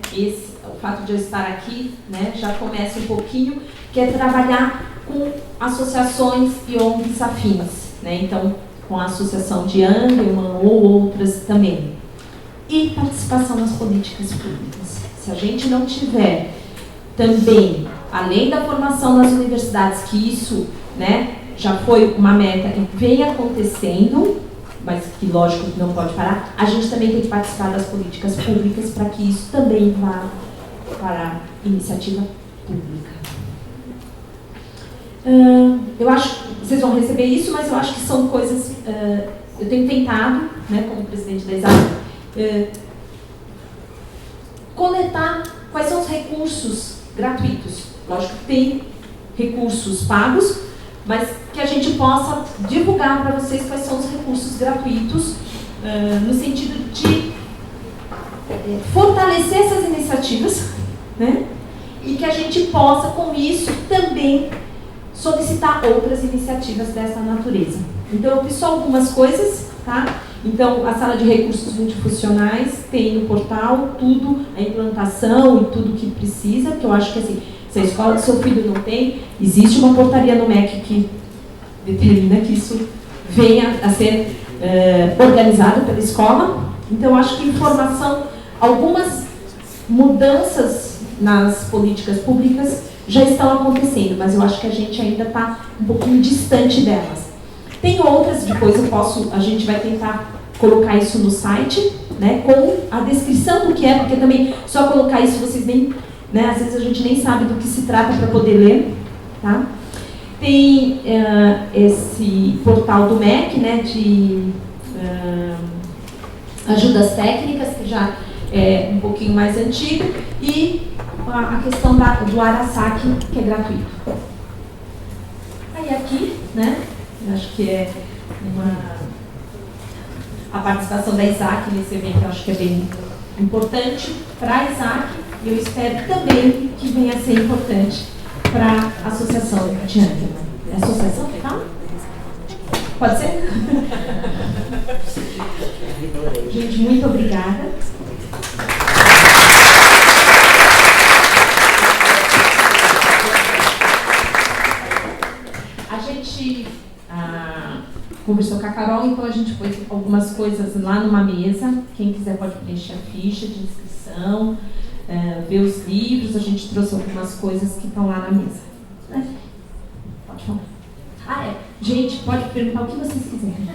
o fato de eu estar aqui, né, já começa um pouquinho, que é trabalhar com associações e ONGs afins, né? Então, com a associação de Angelman ou outras também. E participação nas políticas públicas. Se a gente não tiver também, além da formação nas universidades, que isso, né, já foi uma meta que vem acontecendo, mas que, lógico, não pode parar, a gente também tem que participar das políticas públicas para que isso também vá para a iniciativa pública. Eu acho que vocês vão receber isso, mas eu acho que são coisas... eu tenho tentado, né, como presidente da Isaac, coletar quais são os recursos gratuitos. Lógico que tem recursos pagos, mas que a gente possa divulgar para vocês quais são os recursos gratuitos, no sentido de fortalecer essas iniciativas, né? E que a gente possa, com isso, também solicitar outras iniciativas dessa natureza. Então, eu fiz só algumas coisas, tá? Então, a sala de recursos multifuncionais tem no portal tudo, a implantação e tudo que precisa, que eu acho que, assim, se a escola do seu filho não tem, existe uma portaria no MEC que determina que isso venha a ser organizado pela escola. Então, eu acho que informação, algumas mudanças nas políticas públicas já estão acontecendo, mas eu acho que a gente ainda está um pouquinho distante delas. Tem outras, depois a gente vai tentar colocar isso no site, né, com a descrição do que é, porque também só colocar isso vocês nem, né, às vezes a gente nem sabe do que se trata para poder ler, tá? Tem esse portal do MEC, né, de ajudas técnicas, que já é um pouquinho mais antigo, e a questão do Arasac, que é gratuito. Aí aqui, né, eu acho que é a participação da Isaac nesse evento, eu acho que é bem importante para a Isaac, e eu espero também que venha a ser importante para a Associação de Ângulo. É a associação que fala? Pode ser? Gente, muito obrigada. A gente conversou com a Carol, então a gente pôs algumas coisas lá numa mesa. Quem quiser pode preencher a ficha de inscrição, ver os livros. A gente trouxe algumas coisas que estão lá na mesa. Pode falar. Gente, pode perguntar o que vocês quiserem.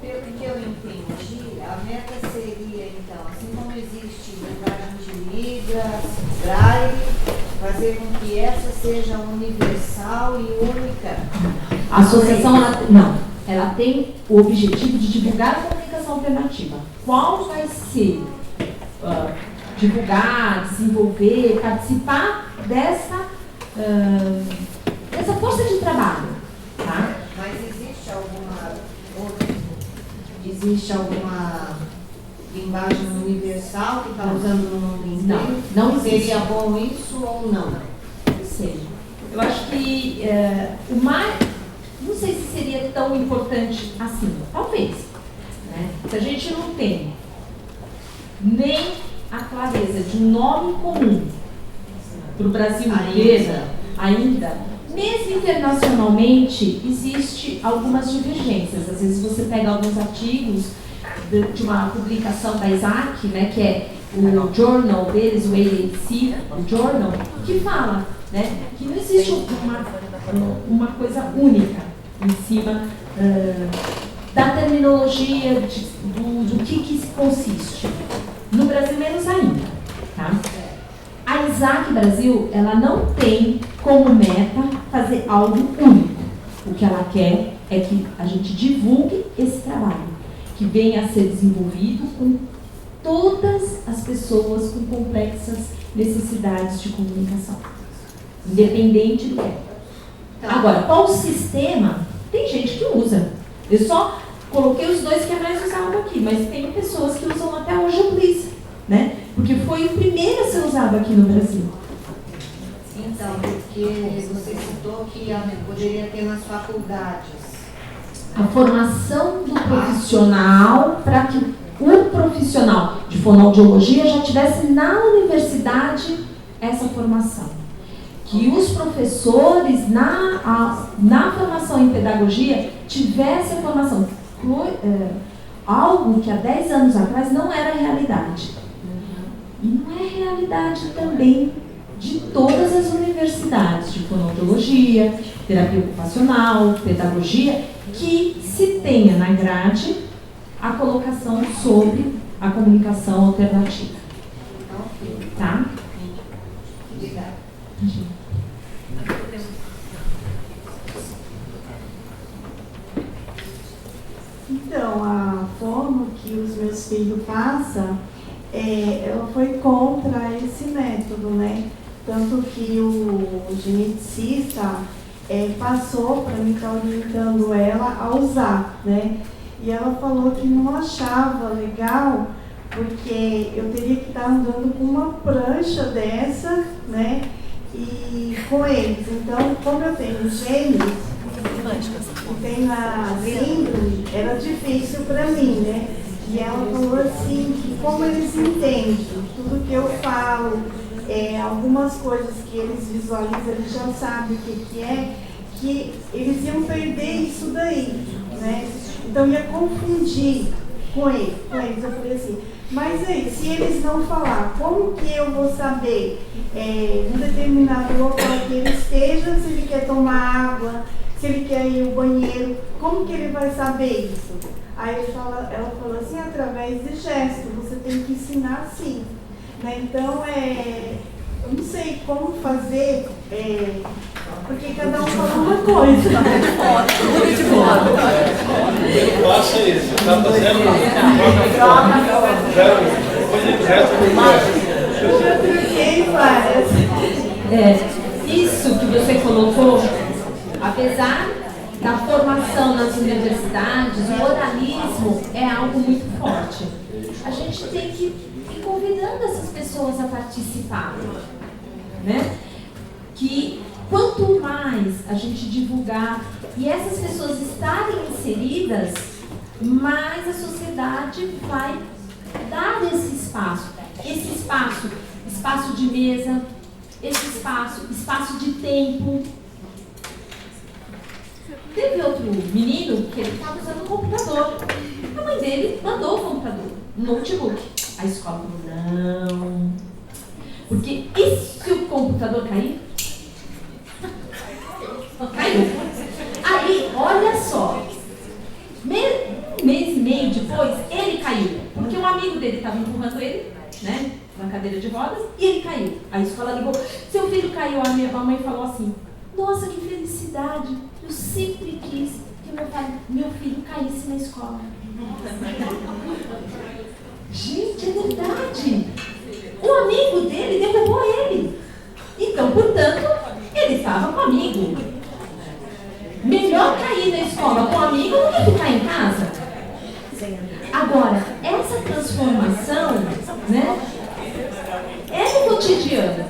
Pelo que eu entendi, a meta seria, então, assim como existe linguagem de Libras, Braille, fazer com que essa seja universal e única. A associação, ela tem o objetivo de divulgar a comunicação alternativa. Qual vai ser divulgar, desenvolver, participar dessa força de trabalho, tá? Mas existe alguma linguagem universal que está usando no mundo inteiro? Não existe. Seria bom isso ou não? Seja. Eu acho que não sei se seria tão importante assim, talvez. Né? Se a gente não tem nem a clareza de um nome comum para o Brasil inteiro, ainda, mesmo internacionalmente, existe algumas divergências. Às vezes você pega alguns artigos de uma publicação da Isaac, né, que é o journal deles, o AAC, o journal, que fala, né, que não existe uma coisa única em cima da terminologia, do que consiste. No Brasil, menos ainda. Tá? A Isaac Brasil, ela não tem como meta fazer algo único. O que ela quer é que a gente divulgue esse trabalho, que venha a ser desenvolvido com todas as pessoas com complexas necessidades de comunicação, independente do que é. Agora, qual sistema? Tem gente que usa. Eu só coloquei os dois que é mais usado aqui, mas tem pessoas que usam até hoje o Bliss, né? Porque foi o primeiro a ser usado aqui no Brasil. Então, porque você citou que poderia ter nas faculdades. A formação do profissional para que o profissional de fonoaudiologia já tivesse na universidade essa formação. Que os professores na formação em pedagogia tivessem a formação. Algo que há 10 anos atrás não era realidade. E não é realidade também de todas as universidades de fonoaudiologia, terapia ocupacional, pedagogia, que se tenha na grade a colocação sobre a comunicação alternativa. Tá? Obrigada. Então, a forma que os meus filhos passam ela foi contra esse método, né? Tanto que o geneticista passou para mim estar orientando ela a usar, né? E ela falou que não achava legal, porque eu teria que estar andando com uma prancha dessa, né? E com eles. Então, como eu tenho gêmeos e tenho a síndrome, era difícil para mim, né? E ela falou assim, que como eles entendem tudo que eu falo, algumas coisas que eles visualizam, eles já sabem o que é, que eles iam perder isso daí, né? Então ia confundir com eles. Eu falei assim, mas aí, se eles não falar, como que eu vou saber em um determinado local que ele esteja, se ele quer tomar água, se ele quer ir ao banheiro, como que ele vai saber isso? Aí ela falou assim, através de gesto, você tem que ensinar assim, né? Então, eu não sei como fazer, porque cada um fala uma coisa. Tudo de modo. Faça isso, está fazendo Eu troquei várias. Isso que você colocou, apesar da formação nas universidades, o oralismo é algo muito forte. A gente tem que ir convidando essas pessoas a participar, né? Que quanto mais a gente divulgar e essas pessoas estarem inseridas, mais a sociedade vai dar esse espaço. Esse espaço de mesa, esse espaço de tempo. Teve outro menino que ele estava usando um computador. A mãe dele mandou o computador, um notebook. A escola falou, não. Porque e se o computador cair? Caiu. Aí, olha só. Um mês e meio depois, ele caiu. Porque um amigo dele estava empurrando ele, né, na cadeira de rodas, e ele caiu. A escola ligou, seu filho caiu. A mãe falou assim, nossa, que felicidade. Eu sempre quis que meu filho caísse na escola. Gente, é verdade. O amigo dele derrubou ele. Então, portanto, ele estava com o amigo. Melhor cair na escola com o amigo do que ficar em casa. Agora, essa transformação, né, é no cotidiano.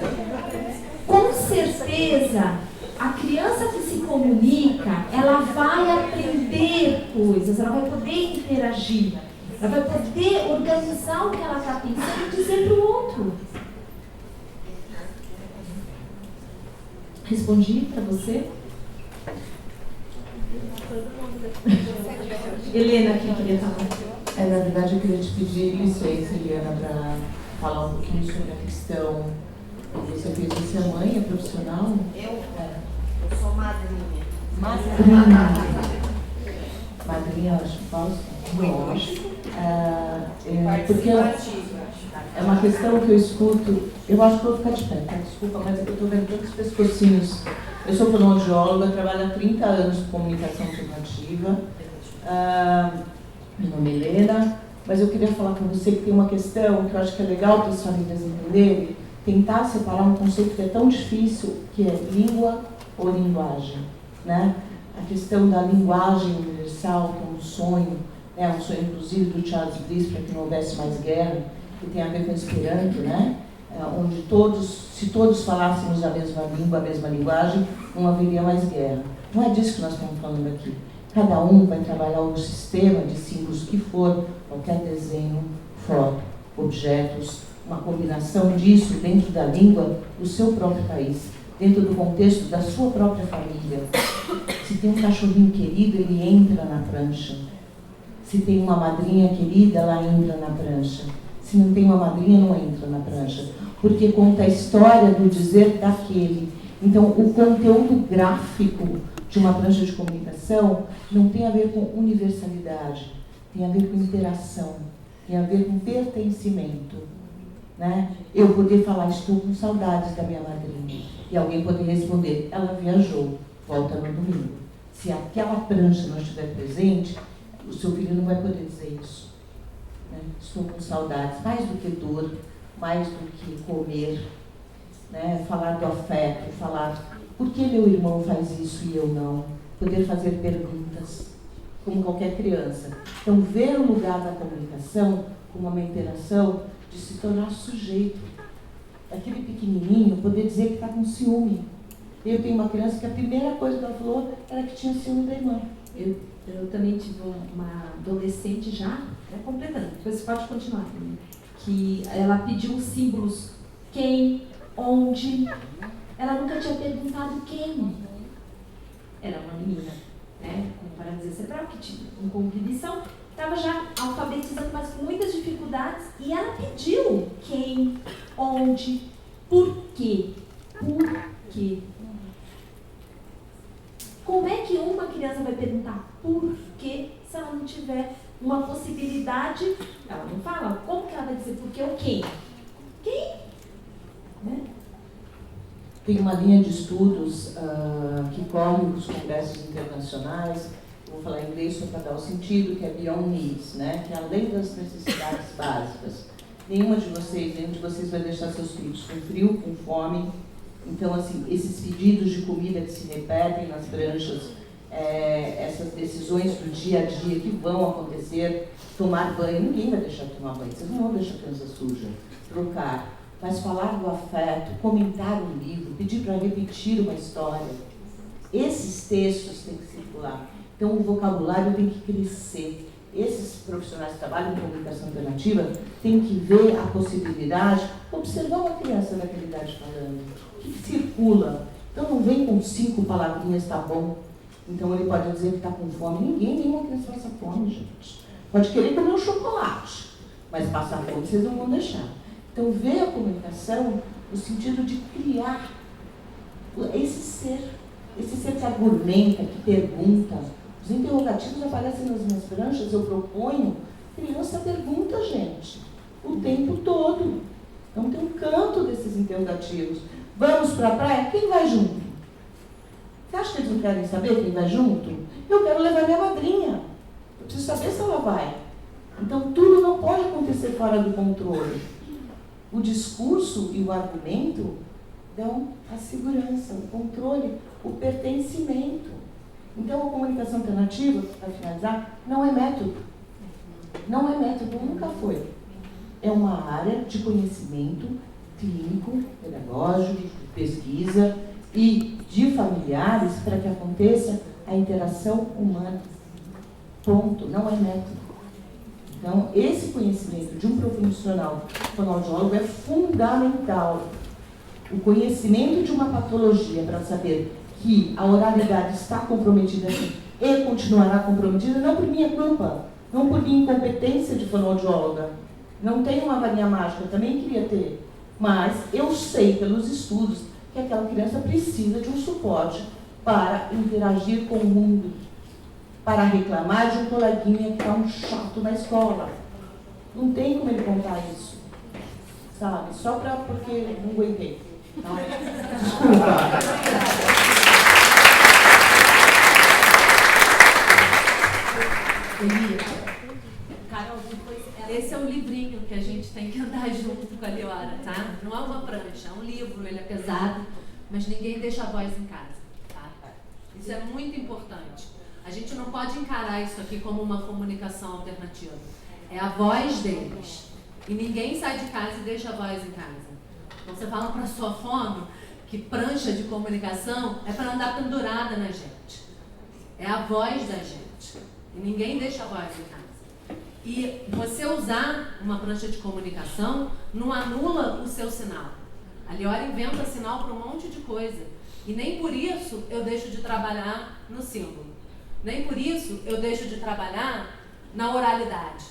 Com certeza, a criança que se comunica, ela vai aprender coisas, ela vai poder interagir, ela vai poder organizar o que ela está pensando e dizer para o outro. Respondi para você? Helena, quem queria falar? Na verdade, eu queria te pedir licença, Eliana, para falar um pouquinho sobre a questão. Você fez você é mãe, é profissional? Eu sou madrinha. Madrinha, acho que posso? Lógico. Porque é uma questão que eu escuto. Eu acho que eu vou ficar de pé, tá? Desculpa, mas eu estou vendo tantos pescocinhos. Eu sou fonoaudióloga, trabalho há 30 anos com comunicação alternativa. Meu nome é Helena, mas eu queria falar com você que tem uma questão que eu acho que é legal para as famílias entenderem, tentar separar um conceito que é tão difícil, que é língua ou linguagem, né? A questão da linguagem universal, que é um sonho inclusive do Charles Bliss, para que não houvesse mais guerra, que tem a ver com o Esperanto, né? Onde se todos falássemos a mesma língua, a mesma linguagem, não haveria mais guerra. Não é disso que nós estamos falando aqui. Cada um vai trabalhar o sistema de símbolos que for, qualquer desenho, foto, objetos, uma combinação disso dentro da língua do seu próprio país, dentro do contexto da sua própria família. Se tem um cachorrinho querido, ele entra na prancha. Se tem uma madrinha querida, ela entra na prancha. Se não tem uma madrinha, não entra na prancha. Porque conta a história do dizer daquele. Então, o conteúdo gráfico de uma prancha de comunicação não tem a ver com universalidade, tem a ver com interação, tem a ver com pertencimento, né? Eu poder falar, estou com saudades da minha madrinha, e alguém poder responder, ela viajou, volta no domingo. Se aquela prancha não estiver presente, o seu filho não vai poder dizer isso. né? Estou com saudades, mais do que dor, mais do que comer, né? Falar do afeto, falar por que meu irmão faz isso e eu não, poder fazer perguntas, como qualquer criança. Então, ver o lugar da comunicação como uma interação de se tornar sujeito. Aquele pequenininho poder dizer que está com ciúme. Eu tenho uma criança que a primeira coisa que ela falou era que tinha ciúme da irmã. Eu também tive uma adolescente já, né, completando, depois você pode continuar, né, que ela pediu símbolos, quem, onde, ela nunca tinha perguntado quem. Era uma menina, né, com paralisia cerebral, que tinha uma cognição, estava já alfabetizando, mas com muitas dificuldades, e ela pediu quem, onde, por quê, por quê. Como é que uma criança vai perguntar por quê se ela não tiver uma possibilidade? Ela não fala. Como que ela vai dizer por quê ou quem? Quem? Né? Tem uma linha de estudos que corre os congressos internacionais, eu vou falar em inglês só para dar o sentido, que é Beyond Needs, né? Que é além das necessidades básicas. Nenhum de vocês vai deixar seus filhos com frio, com fome. Então, assim, esses pedidos de comida que se repetem nas pranchas, essas decisões do dia a dia que vão acontecer, tomar banho, ninguém vai deixar de tomar banho, vocês não vão deixar a criança suja, trocar, mas falar do afeto, comentar um livro, pedir para repetir uma história, esses textos têm que circular. Então, o vocabulário tem que crescer. Esses profissionais que trabalham em comunicação alternativa têm que ver a possibilidade, observar uma criança daquela idade falando, o que circula. Então, não vem com 5 palavrinhas, tá bom. Então, ele pode dizer que está com fome. Nenhuma criança passa fome, gente. Pode querer comer um chocolate, mas passar fome vocês não vão deixar. Então, ver a comunicação no sentido de criar esse ser que argumenta, que pergunta. Os interrogativos aparecem nas minhas pranchas, eu proponho, criança pergunta, gente, o tempo todo. Então tem um canto desses interrogativos. Vamos para a praia? Quem vai junto? Você acha que eles não querem saber quem vai junto? Eu quero levar minha madrinha. Eu preciso saber se ela vai. Então tudo não pode acontecer fora do controle. O discurso e o argumento dão a segurança, o controle, o pertencimento. Então, a comunicação alternativa, para finalizar, não é método. Não é método, nunca foi. É uma área de conhecimento clínico, pedagógico, de pesquisa e de familiares para que aconteça a interação humana. Ponto. Não é método. Então, esse conhecimento de um profissional fonoaudiólogo é fundamental. O conhecimento de uma patologia para saber que a oralidade está comprometida e continuará comprometida, não por minha culpa, não por minha incompetência de fonoaudióloga. Não tenho uma varinha mágica, também queria ter. Mas eu sei pelos estudos que aquela criança precisa de um suporte para interagir com o mundo, para reclamar de um coleguinha que está um chato na escola. Não tem como ele contar isso, sabe? Só porque não aguentei. Tá? Desculpa. Carol, esse é o livrinho que a gente tem que andar junto com a Liora, tá? Não é uma prancha, é um livro, ele é pesado, mas ninguém deixa a voz em casa, tá? Isso é muito importante. A gente não pode encarar isso aqui como uma comunicação alternativa. É a voz deles. E ninguém sai de casa e deixa a voz em casa. Então você fala para sua fono que prancha de comunicação é para andar pendurada na gente. É a voz da gente. E ninguém deixa a voz em casa. E você usar uma prancha de comunicação não anula o seu sinal. A Liora inventa sinal para um monte de coisa. E nem por isso eu deixo de trabalhar no símbolo. Nem por isso eu deixo de trabalhar na oralidade.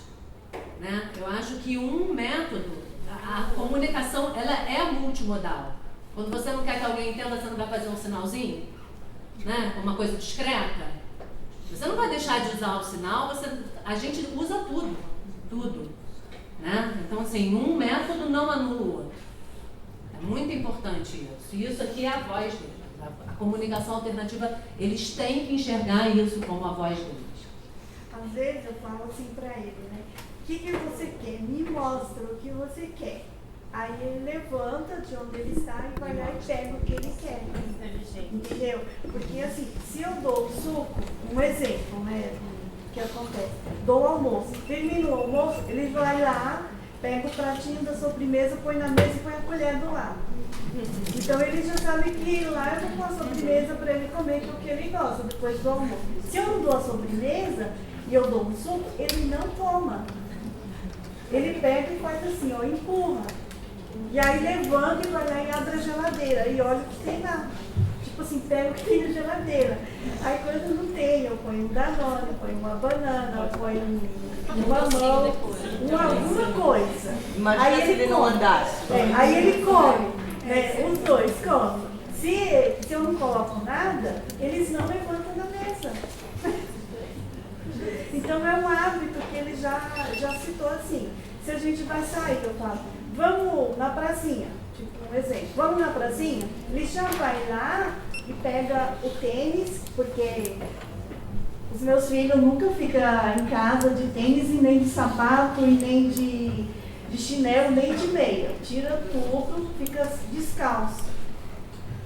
Né? Eu acho que um método, a comunicação, ela é multimodal. Quando você não quer que alguém entenda, você não vai fazer um sinalzinho? Né? Uma coisa discreta? Você não vai deixar de usar o sinal, a gente usa tudo. Né? Então, assim, um método não anula o outro. É muito importante isso. E isso aqui é a voz deles. A comunicação alternativa, eles têm que enxergar isso como a voz deles. Às vezes eu falo assim para ele, né? que você quer? Me mostra o que você quer. Aí ele levanta de onde ele está e vai lá e pega o que ele quer. Entendeu? Porque assim, se eu dou o suco, um exemplo, né? Que acontece? Dou o almoço. Termina o almoço, ele vai lá, pega o pratinho da sobremesa, põe na mesa e põe a colher do lado. Então ele já sabe que lá eu vou com a sobremesa para ele comer, que é o que ele gosta depois do almoço. Se eu não dou a sobremesa e eu dou um suco, ele não toma. Ele pega e faz assim, ó, empurra. E aí levanta e vai lá e abre a geladeira e olha o que tem lá. Tipo assim, pega o que tem na geladeira. Aí quando não tem, eu ponho um Danone, eu ponho uma banana, eu ponho um mamão, alguma coisa. Imagina aí se ele não come. andasse. Aí ele come, os dois comem. Se eu não coloco nada, eles não levantam da mesa. Então é um hábito que ele já citou assim. Se a gente vai sair, eu falo, vamos na pracinha, tipo um exemplo, vamos na pracinha, ele já vai lá e pega o tênis, porque os meus filhos nunca ficam em casa de tênis e nem de sapato e nem de chinelo, nem de meia. Tira tudo, fica descalço.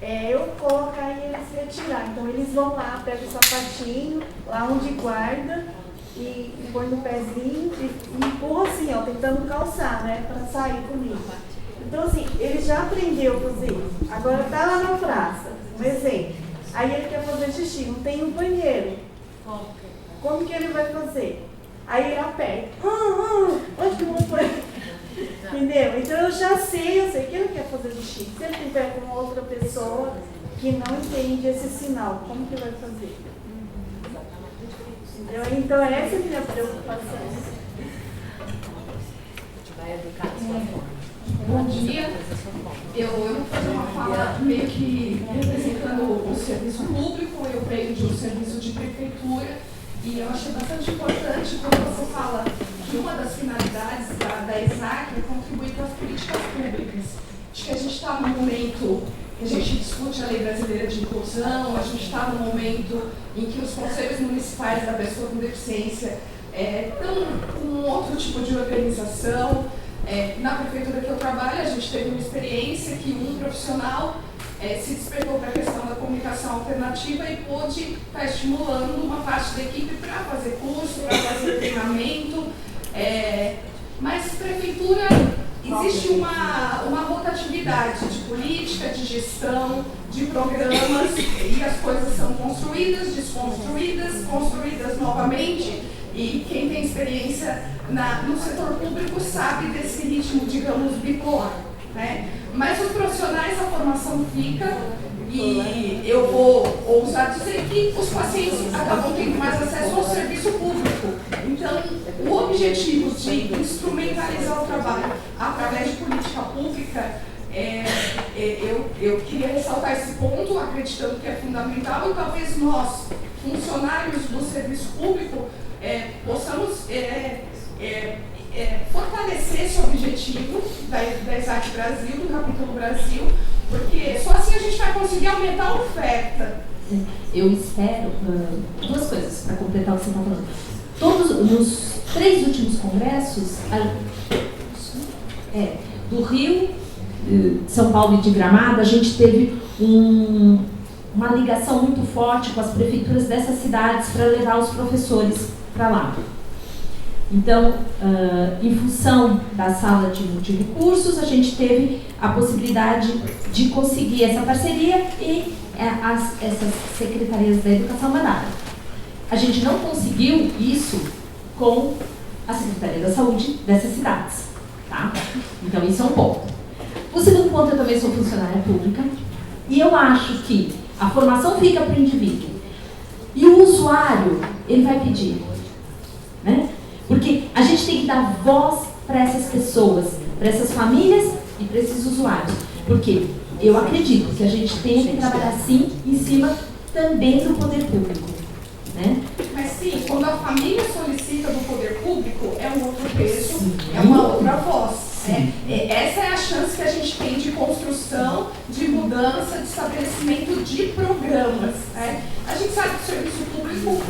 Eu coloco aí eles retirar. Então eles vão lá, pegam o sapatinho, lá onde guarda, e põe no pezinho e empurra assim, ó, tentando calçar, né, para sair comigo. Então assim, ele já aprendeu a fazer isso. Agora tá lá na praça, um exemplo. Aí ele quer fazer xixi, não tem um banheiro. Como que ele vai fazer? Aí ele aperta. Onde que eu vou pôr? Entendeu? Então eu sei que ele quer fazer xixi. Se ele tiver com outra pessoa que não entende esse sinal, como que vai fazer? Entendeu? Então essa é a minha preocupação. A gente vai educar a sua forma. Bom dia. Eu vou fazer uma fala meio que representando o serviço público. Eu venho de um serviço de prefeitura e eu achei bastante importante quando você fala que uma das finalidades da ESAC é contribuir para as políticas públicas. Acho que a gente está num momento que a gente discute a Lei Brasileira de Inclusão, a gente está num momento em que os conselhos municipais da pessoa com deficiência estão com um outro tipo de organização. Na prefeitura que eu trabalho, a gente teve uma experiência que um profissional se despertou para a questão da comunicação alternativa e pôde estar estimulando uma parte da equipe para fazer curso, para fazer treinamento. Mas prefeitura, existe uma rotatividade de política, de gestão, de programas, e as coisas são construídas, desconstruídas, construídas novamente. E quem tem experiência no setor público sabe desse ritmo, digamos, bipolar, né? Mas os profissionais, a formação fica, e eu vou ousar dizer que os pacientes acabam tendo mais acesso ao serviço público. Então, o objetivo de instrumentalizar o trabalho através de política pública, eu queria ressaltar esse ponto, acreditando que é fundamental, e talvez nós, funcionários do serviço público, possamos fortalecer esse objetivo da ESAC Brasil, do capítulo Brasil, porque só assim a gente vai conseguir aumentar a oferta. Eu espero duas coisas para completar o que você está falando. Todos nos 3 últimos congressos do Rio, São Paulo e de Gramado, a gente teve uma ligação muito forte com as prefeituras dessas cidades para levar os professores para lá. Então, em função da sala de multirrecursos, a gente teve a possibilidade de conseguir essa parceria e essas secretarias da educação mandaram. A gente não conseguiu isso com a Secretaria da Saúde dessas cidades, tá? Então, isso é um ponto. O segundo ponto, eu também sou funcionária pública e eu acho que a formação fica para o indivíduo e o usuário, ele vai pedir, né? Porque a gente tem que dar voz para essas pessoas, para essas famílias e para esses usuários. Porque eu acredito que a gente tem que trabalhar sim em cima também do poder público, né? Mas sim, quando a família solicita do poder público, é um outro peso, é uma outra voz. Essa é a chance que a gente tem de construção, de mudança, de estabelecimento de programas. A gente sabe que o serviço público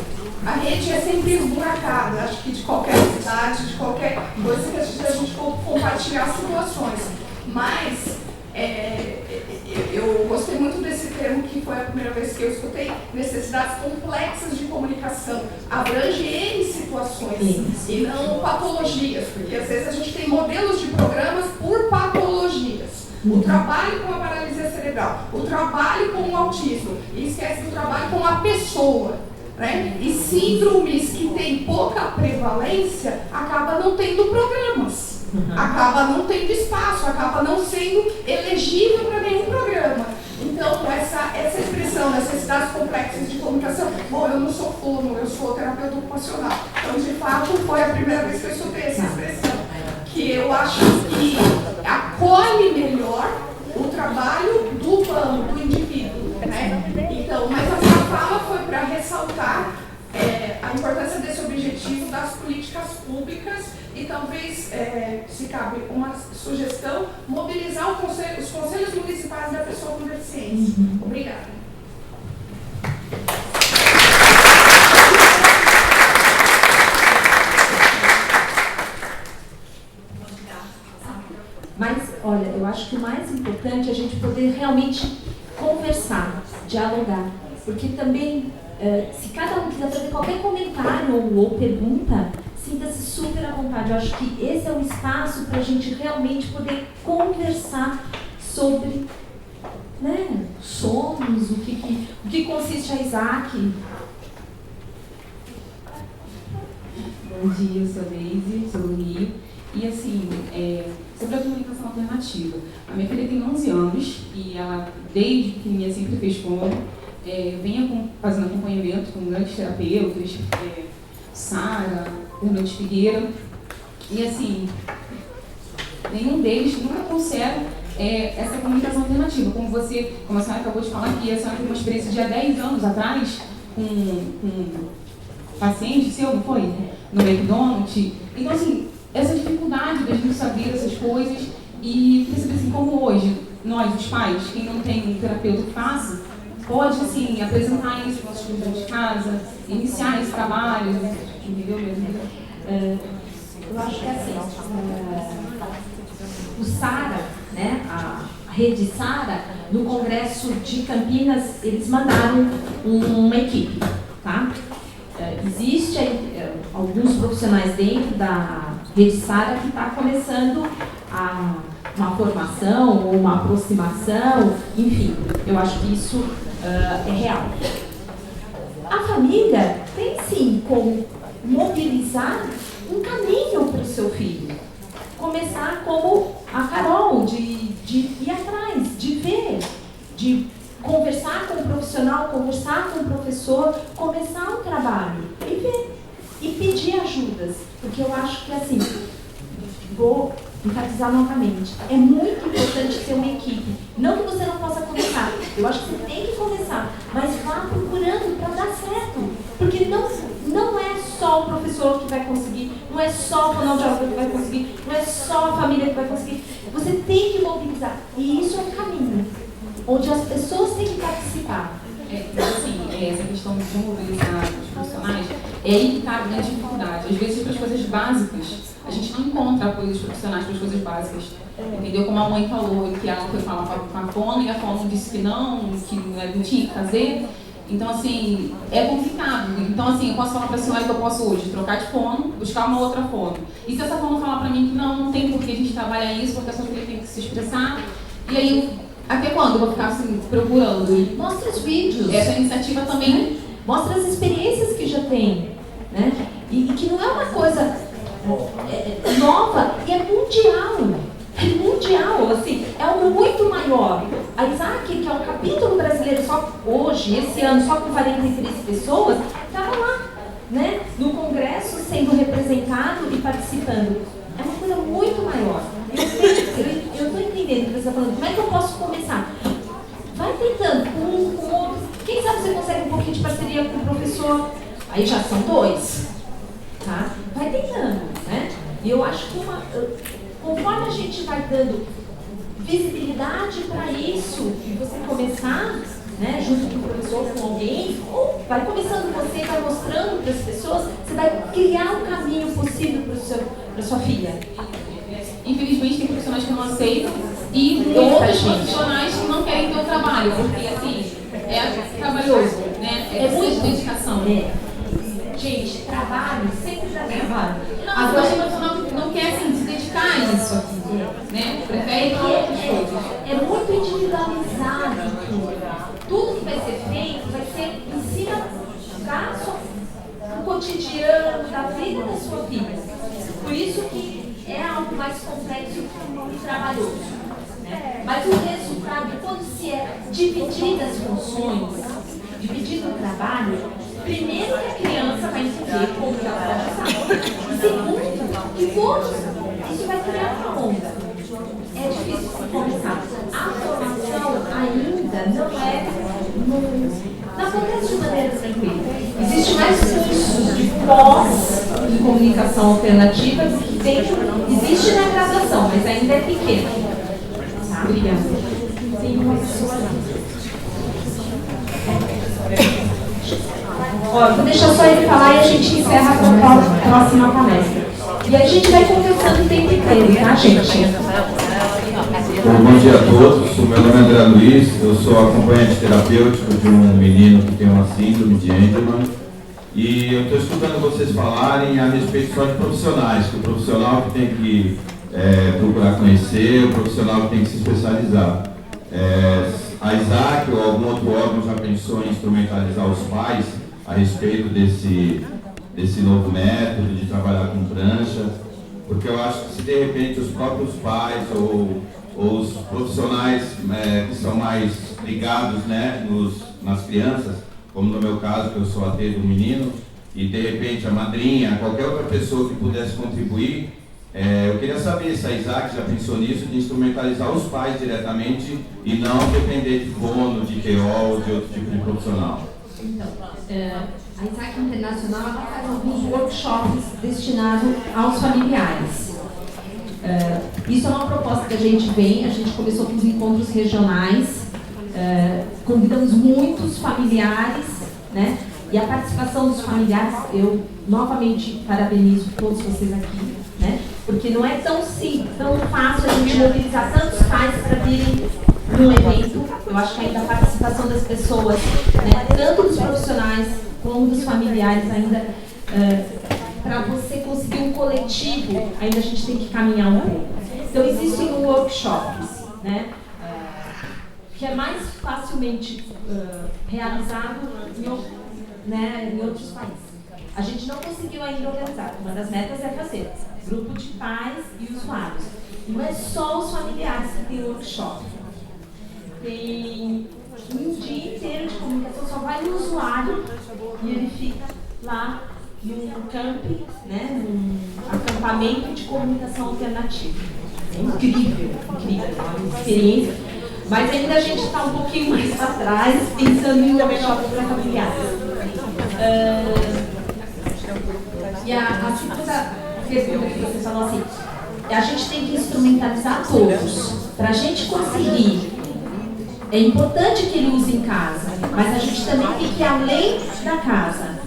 A rede é sempre esburacada, acho que de qualquer cidade, de qualquer coisa que a gente for compartilhar situações. Mas eu gostei muito desse termo, que foi a primeira vez que eu escutei, necessidades complexas de comunicação. Abrange N situações e não patologias, porque às vezes a gente tem modelos de programas por patologias. O trabalho com a paralisia cerebral, o trabalho com o autismo, e esquece do trabalho com a pessoa. Né? E síndromes que têm pouca prevalência acaba não tendo programas, acaba não tendo espaço, acaba não sendo elegível para nenhum programa. Então, essa expressão, necessidades complexas de comunicação, bom, eu não sou fono, eu sou terapeuta ocupacional. Então, de fato, foi a primeira vez que eu escutei essa expressão, que eu acho que acolhe melhor o trabalho do humano, do indivíduo. Né? Então, mas a minha fala foi para ressaltar a importância desse objetivo das políticas públicas e talvez, se cabe uma sugestão, mobilizar os conselhos municipais da pessoa com deficiência. Obrigada. Mas, olha, eu acho que o mais importante é a gente poder realmente conversar, dialogar. Porque também, se cada um quiser fazer qualquer comentário ou pergunta, sinta-se super à vontade. Eu acho que esse é o espaço para a gente realmente poder conversar sobre, né, somos, o que consiste a Isaac. Bom dia, eu sou a Deise, sou do Rio. E assim, sobre a comunicação alternativa, a minha filha tem 11 anos e ela, desde pequenininha, sempre fez fono, vem fazendo acompanhamento com grandes terapeutas, Sara, Fernando Figueira, e assim, nenhum deles nunca trouxeram essa comunicação alternativa, como a senhora acabou de falar aqui, a senhora teve uma experiência de há 10 anos atrás com um paciente seu, não foi? No McDonald's. Então assim, essa dificuldade da gente saber essas coisas e perceber assim, como hoje, nós, os pais, quem não tem um terapeuta que faça, pode assim, apresentar isso para os nossos filhos de casa, iniciar esse trabalho, entendeu mesmo? Eu acho que é assim, o Sara, né, a rede Sara, no Congresso de Campinas, eles mandaram uma equipe, tá? Existe alguns profissionais dentro da rede Sara que está começando uma formação ou uma aproximação, enfim, eu acho que isso é real. A família tem sim como mobilizar um caminho para o seu filho. Começar como a Carol, de ir atrás, de ver, de conversar com o profissional, conversar com o professor, começar um trabalho e ver, e pedir ajudas. Porque eu acho que assim, vou enfatizar novamente, é muito importante ter uma equipe. Não que você não possa começar, eu acho que você tem que começar, mas vá procurando para dar certo. Porque não é só o professor que vai conseguir, não é só o fonoaudiólogo que vai conseguir, não é só a família que vai conseguir. Você tem que mobilizar. E isso é um caminho onde as pessoas têm que participar. Assim, essa questão de mobilizar os profissionais, é aí que está a grande dificuldade. Às vezes, para as coisas básicas, a gente não encontra apoio dos profissionais para as coisas básicas. Entendeu? Como a mãe falou, que ela foi falar com a fono e a fono disse que não tinha que fazer. Então, assim, é complicado. Então, assim, eu posso falar para a senhora que eu posso hoje trocar de fono, buscar uma outra fono. E se essa fono falar para mim que não tem por que a gente trabalhar isso, porque a sua filha tem que se expressar, e aí, até quando eu vou ficar assim, procurando? Mostra os vídeos. Essa iniciativa também mostra as experiências que já tem, né? E que não é uma coisa nova, e é mundial. É mundial, assim, é algo muito maior. A Isaac, que é um capítulo brasileiro só hoje, esse ano, só com 43 pessoas, estava lá, né? No Congresso, sendo representado e participando. É uma coisa muito maior. Eu estou entendendo o que você está falando. Como é que eu posso começar? Vai tentando, com outro. Quem sabe você consegue um pouquinho de parceria com o professor? Aí já são 2. Tá? Vai tentando, né? E eu acho que conforme a gente vai dando visibilidade para isso, e você começar, né, junto com o professor, com alguém, ou vai começando você, vai mostrando para as pessoas, você vai criar um caminho possível para sua filha. Infelizmente tem profissionais que não aceitam e outros profissionais que não querem ter o trabalho, porque assim, é trabalhoso, né? É muita dedicação. Gente, trabalho sempre dá trabalho. Não, mas o profissional não quer assim, se dedicar a isso aqui, né? Prefere outras coisas. É muito individualizado tudo que vai ser feito vai ser em cima do cotidiano, da vida da sua vida. Por isso que é algo mais complexo e trabalhoso. Né? Mas o resultado, quando se é dividido as funções, dividido o trabalho, primeiro que a criança vai entender como que ela pode usar. Segundo, que todos, isso vai criar uma onda. É difícil começar. A formação ainda não acontece de maneira tranquila. Existe mais cursos de pós em comunicação alternativa do que dentro. Existe na graduação, mas ainda é pequeno. Tá? Obrigada. Tem uma pessoa ali. Ó, vou deixar só ele falar e a gente encerra para a próxima palestra. E a gente vai conversando o tempo inteiro, tá, gente? Bom dia a todos, o meu nome é André Luiz, eu sou acompanhante terapêutico de um menino que tem uma síndrome de Angelman e eu estou escutando vocês falarem a respeito só de profissionais, que o profissional que tem que procurar conhecer, o profissional que tem que se especializar. A Isaac ou algum outro órgão já pensou em instrumentalizar os pais a respeito desse novo método de trabalhar com prancha? Porque eu acho que se de repente os próprios pais ou os profissionais que são mais ligados, né, nas crianças, como no meu caso, que eu sou ateu do menino, e de repente a madrinha, qualquer outra pessoa que pudesse contribuir, eu queria saber se a Isaac já pensou nisso, de instrumentalizar os pais diretamente e não depender de fono, de TO ou de outro tipo de profissional. Então, a Isaac Internacional ela faz alguns workshops destinados aos familiares. Isso é uma proposta que a gente começou com os encontros regionais, convidamos muitos familiares, né? E a participação dos familiares, eu novamente parabenizo todos vocês aqui, né? Porque não é tão fácil a gente mobilizar tantos pais para virem no evento. Eu acho que ainda a participação das pessoas, né, tanto dos profissionais como dos familiares, ainda para você conseguir um coletivo, ainda a gente tem que caminhar um pouco. Então existem workshops, né, que é mais facilmente realizado em outros países. A gente não conseguiu ainda organizar. Uma das metas é fazer grupo de pais e usuários. Não é só os familiares que tem workshop. Tem um dia inteiro de comunicação, só vai no usuário e ele fica lá num camping, né, num acampamento de comunicação alternativa. É incrível, incrível, é uma experiência. Mas ainda a gente está um pouquinho mais para trás, pensando em workshop para familiares. E a segunda pergunta que você falou assim, a gente tem que instrumentalizar todos. Para a gente conseguir, é importante que ele use em casa, mas a gente também tem que ir além da casa.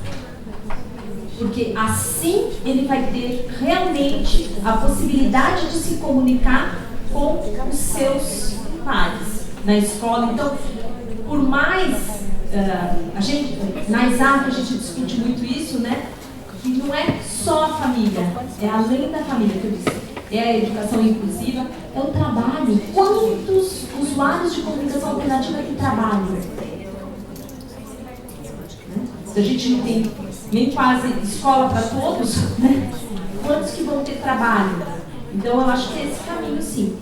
Porque assim ele vai ter realmente a possibilidade de se comunicar com os seus pais na escola. Então, por mais, na Isaac a gente discute muito isso, né? Que não é só a família, é além da família que eu disse. É a educação inclusiva, é o trabalho. Quantos usuários de comunicação alternativa que trabalham? Se a gente não tem nem quase escola para todos, né? Quantos que vão ter trabalho? Então eu acho que é esse caminho, sim.